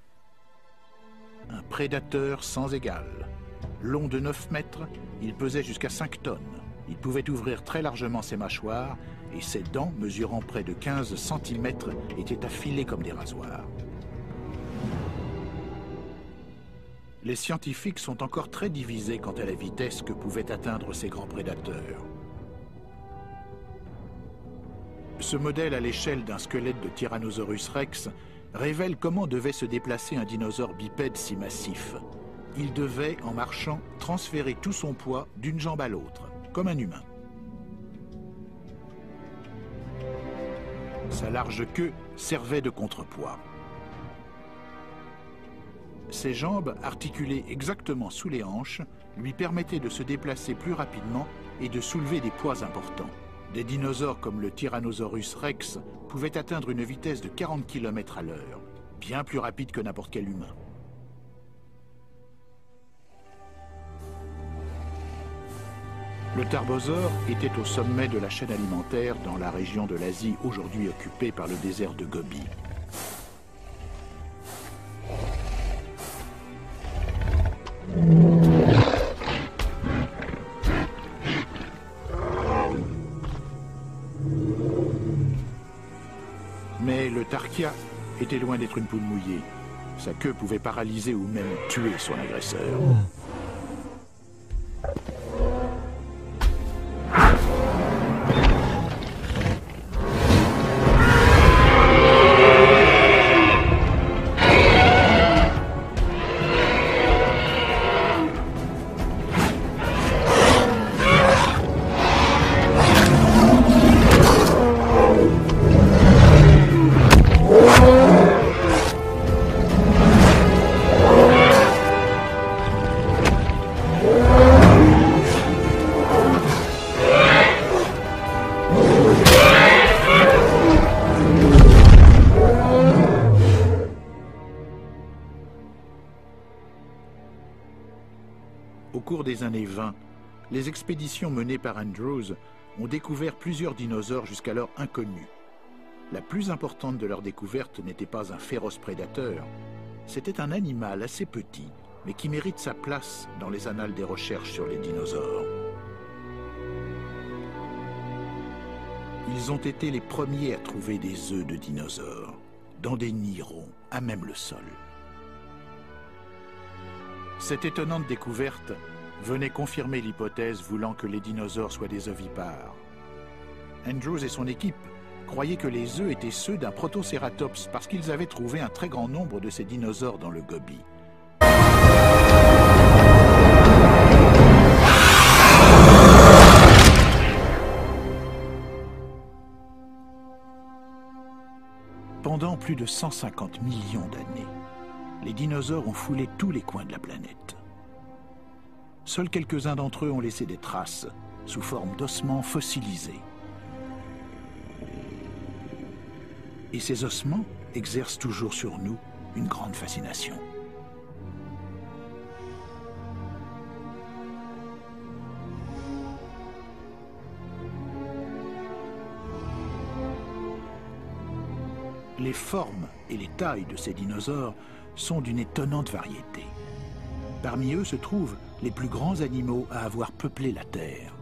Un prédateur sans égal. Long de 9 mètres, il pesait jusqu'à 5 tonnes. Il pouvait ouvrir très largement ses mâchoires et ses dents, mesurant près de 15 cm, étaient affilées comme des rasoirs. Les scientifiques sont encore très divisés quant à la vitesse que pouvaient atteindre ces grands prédateurs. Ce modèle à l'échelle d'un squelette de Tyrannosaurus rex révèle comment devait se déplacer un dinosaure bipède si massif. Il devait, en marchant, transférer tout son poids d'une jambe à l'autre, comme un humain. Sa large queue servait de contrepoids. Ses jambes, articulées exactement sous les hanches, lui permettaient de se déplacer plus rapidement et de soulever des poids importants. Des dinosaures comme le Tyrannosaurus rex pouvaient atteindre une vitesse de 40 km à l'heure, bien plus rapide que n'importe quel humain. Le Tarbosaure était au sommet de la chaîne alimentaire dans la région de l'Asie aujourd'hui occupée par le désert de Gobi. Mais le Tarkia était loin d'être une poule mouillée. Sa queue pouvait paralyser ou même tuer son agresseur. Au cours des années 20, les expéditions menées par Andrews ont découvert plusieurs dinosaures jusqu'alors inconnus. La plus importante de leurs découvertes n'était pas un féroce prédateur, C'était un animal assez petit, mais qui mérite sa place dans les annales des recherches sur les dinosaures. Ils ont été les premiers à trouver des œufs de dinosaures, dans des nids ronds, à même le sol. Cette étonnante découverte venait confirmer l'hypothèse voulant que les dinosaures soient des ovipares. Andrews et son équipe croyaient que les œufs étaient ceux d'un protocératops parce qu'ils avaient trouvé un très grand nombre de ces dinosaures dans le Gobi. Pendant plus de 150 millions d'années, les dinosaures ont foulé tous les coins de la planète. Seuls quelques-uns d'entre eux ont laissé des traces sous forme d'ossements fossilisés. Et ces ossements exercent toujours sur nous une grande fascination. Les formes et les tailles de ces dinosaures sont d'une étonnante variété. Parmi eux se trouvent les plus grands animaux à avoir peuplé la Terre.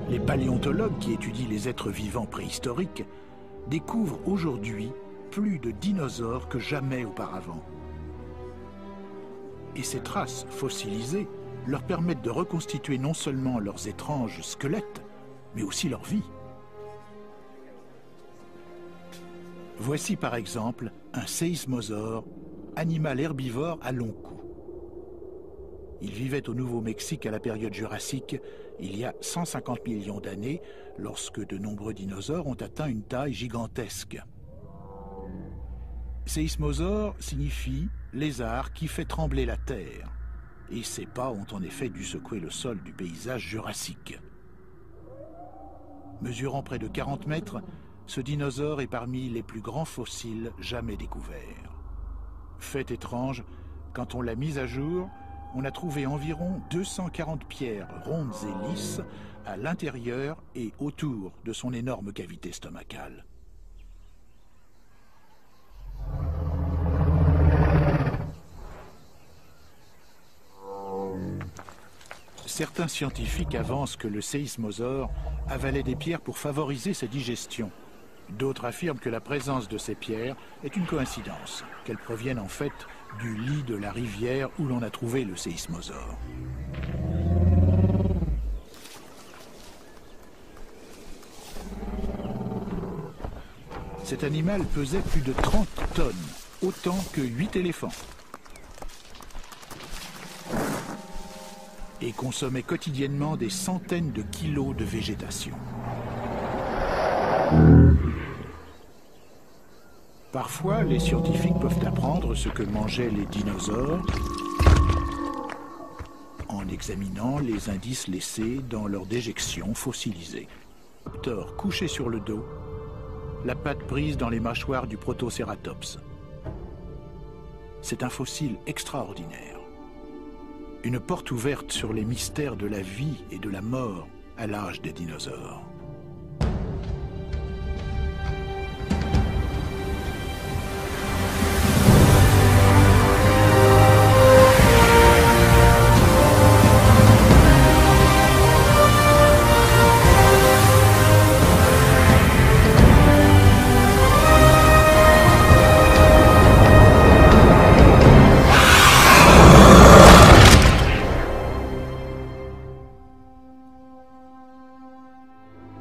Les paléontologues qui étudient les êtres vivants préhistoriques découvrent aujourd'hui plus de dinosaures que jamais auparavant. Et ces traces fossilisées leur permettent de reconstituer non seulement leurs étranges squelettes, mais aussi leur vie. Voici par exemple un séismosaure, animal herbivore à long cou. Il vivait au Nouveau-Mexique à la période jurassique, il y a 150 millions d'années, lorsque de nombreux dinosaures ont atteint une taille gigantesque. Séismosaure signifie lézard qui fait trembler la terre, et ses pas ont en effet dû secouer le sol du paysage jurassique. Mesurant près de 40 mètres, ce dinosaure est parmi les plus grands fossiles jamais découverts. Fait étrange, quand on l'a mis à jour, on a trouvé environ 240 pierres rondes et lisses à l'intérieur et autour de son énorme cavité stomacale. Certains scientifiques avancent que le séismosaure avalait des pierres pour favoriser sa digestion. D'autres affirment que la présence de ces pierres est une coïncidence, qu'elles proviennent en fait du lit de la rivière où l'on a trouvé le séismosaure. Cet animal pesait plus de 30 tonnes, autant que 8 éléphants. Et consommait quotidiennement des centaines de kilos de végétation. Parfois, les scientifiques peuvent apprendre ce que mangeaient les dinosaures en examinant les indices laissés dans leur déjection fossilisée. Raptor couché sur le dos, la patte prise dans les mâchoires du protocératops. C'est un fossile extraordinaire. Une porte ouverte sur les mystères de la vie et de la mort à l'âge des dinosaures.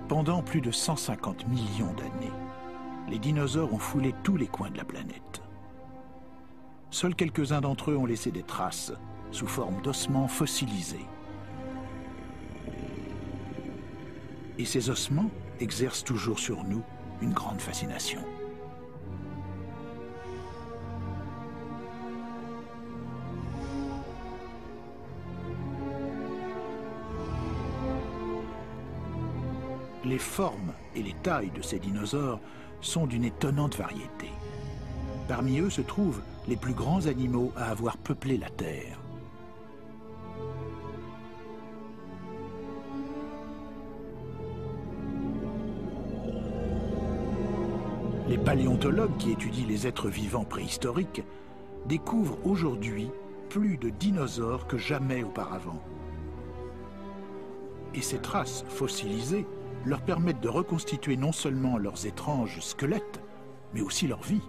Pendant plus de 150 millions d'années, les dinosaures ont foulé tous les coins de la planète. Seuls quelques-uns d'entre eux ont laissé des traces sous forme d'ossements fossilisés. Et ces ossements exercent toujours sur nous une grande fascination. Les formes et les tailles de ces dinosaures sont d'une étonnante variété. Parmi eux se trouvent les plus grands animaux à avoir peuplé la Terre. Les paléontologues qui étudient les êtres vivants préhistoriques découvrent aujourd'hui plus de dinosaures que jamais auparavant. Et ces traces fossilisées leur permettent de reconstituer non seulement leurs étranges squelettes, mais aussi leur vie.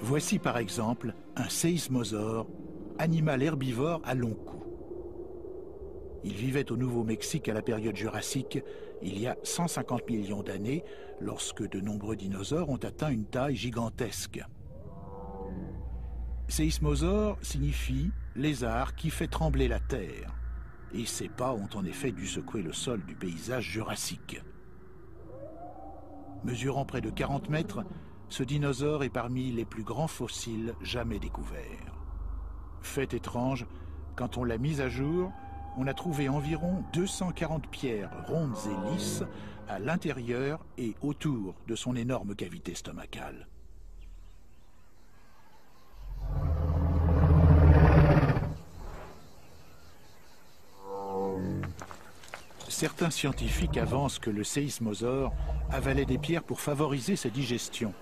Voici par exemple un séismosaure, animal herbivore à long cou. Il vivait au Nouveau-Mexique à la période jurassique, il y a 150 millions d'années, lorsque de nombreux dinosaures ont atteint une taille gigantesque. Séismosaure signifie lézard qui fait trembler la terre, et ses pas ont en effet dû secouer le sol du paysage jurassique. Mesurant près de 40 mètres, ce dinosaure est parmi les plus grands fossiles jamais découverts. Fait étrange, quand on l'a mis à jour, on a trouvé environ 240 pierres rondes et lisses à l'intérieur et autour de son énorme cavité stomacale. Certains scientifiques avancent que le séismosaure avalait des pierres pour favoriser sa digestion.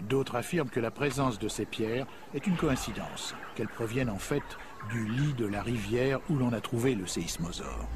D'autres affirment que la présence de ces pierres est une coïncidence, qu'elles proviennent en fait du lit de la rivière où l'on a trouvé le séismosaure.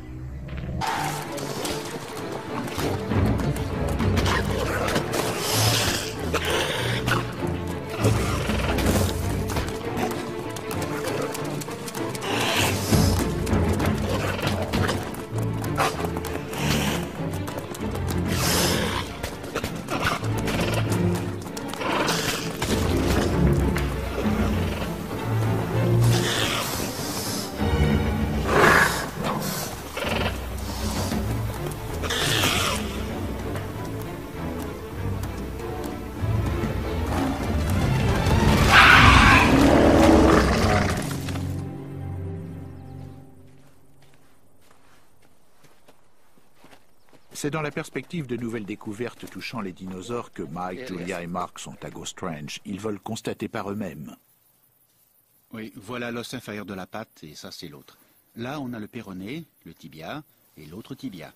C'est dans la perspective de nouvelles découvertes touchant les dinosaures que Mike, Julia et Mark sont à Ghost Ranch. Ils veulent constater par eux-mêmes. Oui, voilà l'os inférieur de la patte et ça c'est l'autre. Là on a le péroné, le tibia et l'autre tibia.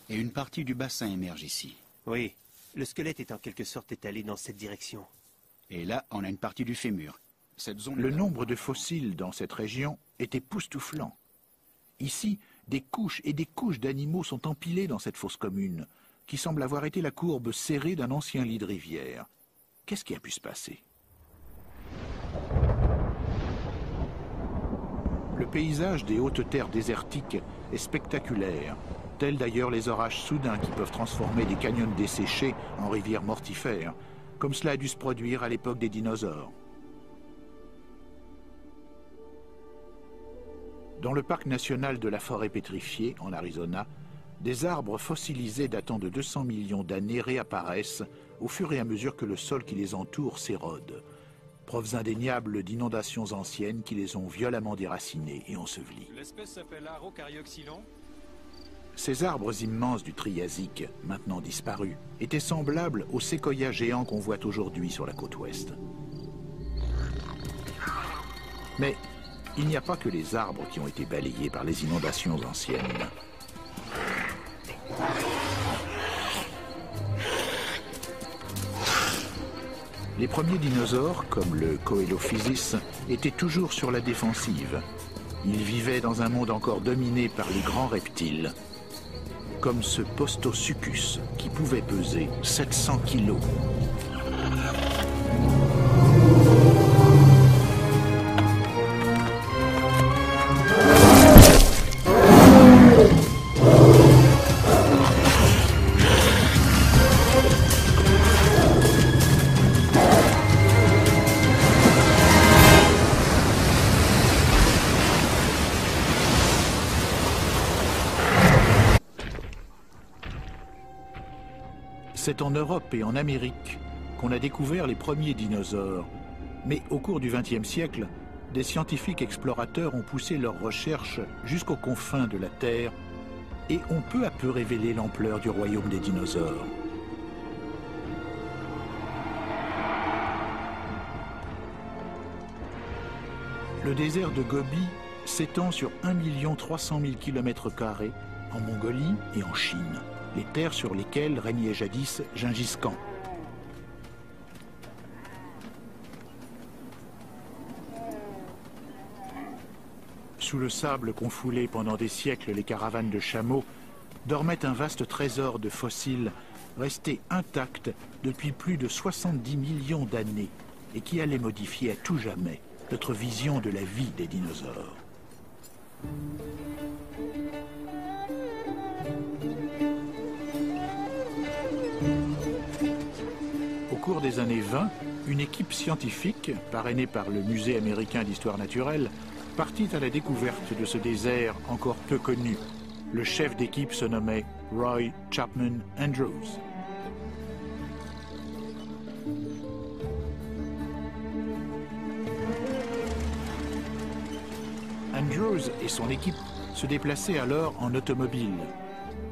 Et une partie du bassin émerge ici. Oui, le squelette est en quelque sorte étalé dans cette direction. Et là on a une partie du fémur. Cette zone Le nombre de fossiles dans cette région est époustouflant. Ici, des couches et des couches d'animaux sont empilées dans cette fosse commune, qui semble avoir été la courbe serrée d'un ancien lit de rivière. Qu'est-ce qui a pu se passer? Le paysage des hautes terres désertiques est spectaculaire, tels d'ailleurs les orages soudains qui peuvent transformer des canyons desséchés en rivières mortifères, comme cela a dû se produire à l'époque des dinosaures. Dans le parc national de la forêt pétrifiée, en Arizona, des arbres fossilisés datant de 200 millions d'années réapparaissent au fur et à mesure que le sol qui les entoure s'érode. Preuves indéniables d'inondations anciennes qui les ont violemment déracinés et ensevelis. L'espèce s'appelle Arocarioxylon. Ces arbres immenses du Triasique, maintenant disparus, étaient semblables aux séquoias géants qu'on voit aujourd'hui sur la côte ouest. Mais il n'y a pas que les arbres qui ont été balayés par les inondations anciennes. Les premiers dinosaures, comme le Coelophysis, étaient toujours sur la défensive. Ils vivaient dans un monde encore dominé par les grands reptiles, comme ce Postosuchus qui pouvait peser 700 kilos. C'est en Europe et en Amérique qu'on a découvert les premiers dinosaures. Mais au cours du XXe siècle, des scientifiques explorateurs ont poussé leurs recherches jusqu'aux confins de la Terre et ont peu à peu révélé l'ampleur du royaume des dinosaures. Le désert de Gobi s'étend sur 1 300 000 km² en Mongolie et en Chine. les terres sur lesquelles régnait jadis Gengis Khan. Sous le sable qu'ont foulé pendant des siècles les caravanes de chameaux, dormait un vaste trésor de fossiles restés intacts depuis plus de 70 millions d'années et qui allait modifier à tout jamais notre vision de la vie des dinosaures. Au cours des années 20, une équipe scientifique, parrainée par le Musée américain d'histoire naturelle, partit à la découverte de ce désert encore peu connu. Le chef d'équipe se nommait Roy Chapman Andrews. Andrews et son équipe se déplaçaient alors en automobile.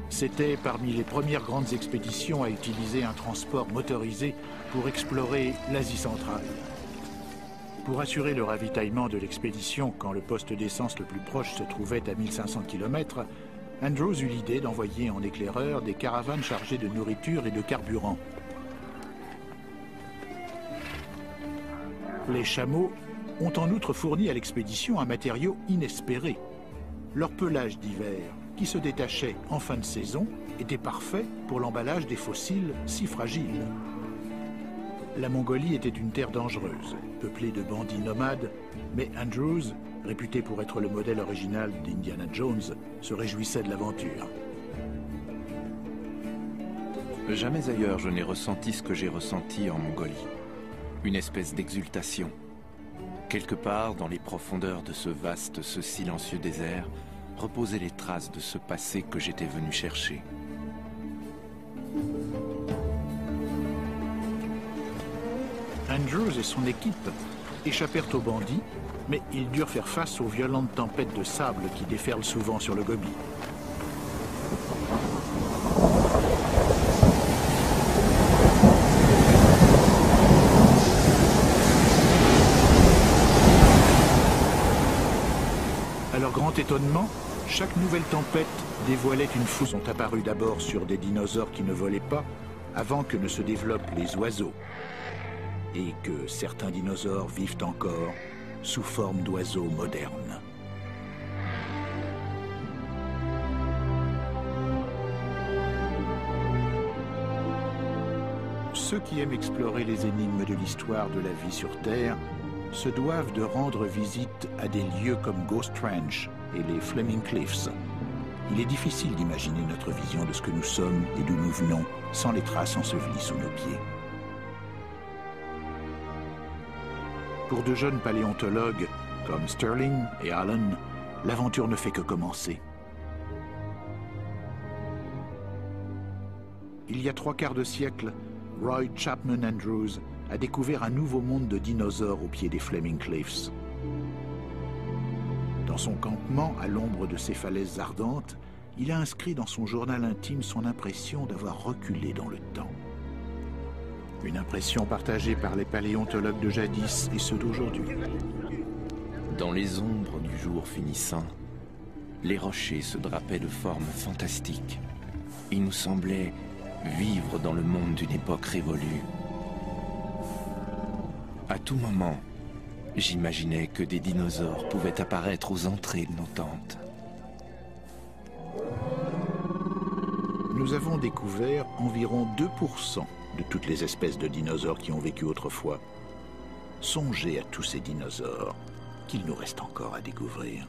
C'était parmi les premières grandes expéditions à utiliser un transport motorisé pour explorer l'Asie centrale. Pour assurer le ravitaillement de l'expédition quand le poste d'essence le plus proche se trouvait à 1500 km, Andrews eut l'idée d'envoyer en éclaireur des caravanes chargées de nourriture et de carburant. Les chameaux ont en outre fourni à l'expédition un matériau inespéré. Leur pelage d'hiver, qui se détachait en fin de saison, était parfait pour l'emballage des fossiles si fragiles. La Mongolie était une terre dangereuse, peuplée de bandits nomades, mais Andrews, réputé pour être le modèle original d'Indiana Jones, se réjouissait de l'aventure. Jamais ailleurs je n'ai ressenti ce que j'ai ressenti en Mongolie. Une espèce d'exultation. Quelque part dans les profondeurs de ce vaste, ce silencieux désert, reposaient les traces de ce passé que j'étais venu chercher. Andrews et son équipe échappèrent aux bandits, mais ils durent faire face aux violentes tempêtes de sable qui déferlent souvent sur le Gobi. À leur grand étonnement, chaque nouvelle tempête dévoilait une foule. Sont apparus d'abord sur des dinosaures qui ne volaient pas, avant que ne se développent les oiseaux, et que certains dinosaures vivent encore sous forme d'oiseaux modernes. Ceux qui aiment explorer les énigmes de l'histoire de la vie sur Terre se doivent de rendre visite à des lieux comme Ghost Ranch et les Flaming Cliffs. Il est difficile d'imaginer notre vision de ce que nous sommes et d'où nous venons sans les traces ensevelies sous nos pieds. Pour de jeunes paléontologues comme Sterling et Allen, l'aventure ne fait que commencer. Il y a 3/4 de siècle, Roy Chapman Andrews a découvert un nouveau monde de dinosaures au pied des Flaming Cliffs. Dans son campement, à l'ombre de ces falaises ardentes, il a inscrit dans son journal intime son impression d'avoir reculé dans le temps. Une impression partagée par les paléontologues de jadis et ceux d'aujourd'hui. Dans les ombres du jour finissant, les rochers se drapaient de formes fantastiques. Ils nous semblaient vivre dans le monde d'une époque révolue. À tout moment, j'imaginais que des dinosaures pouvaient apparaître aux entrées de nos tentes. Nous avons découvert environ 2% de toutes les espèces de dinosaures qui ont vécu autrefois. Songez à tous ces dinosaures qu'il nous reste encore à découvrir.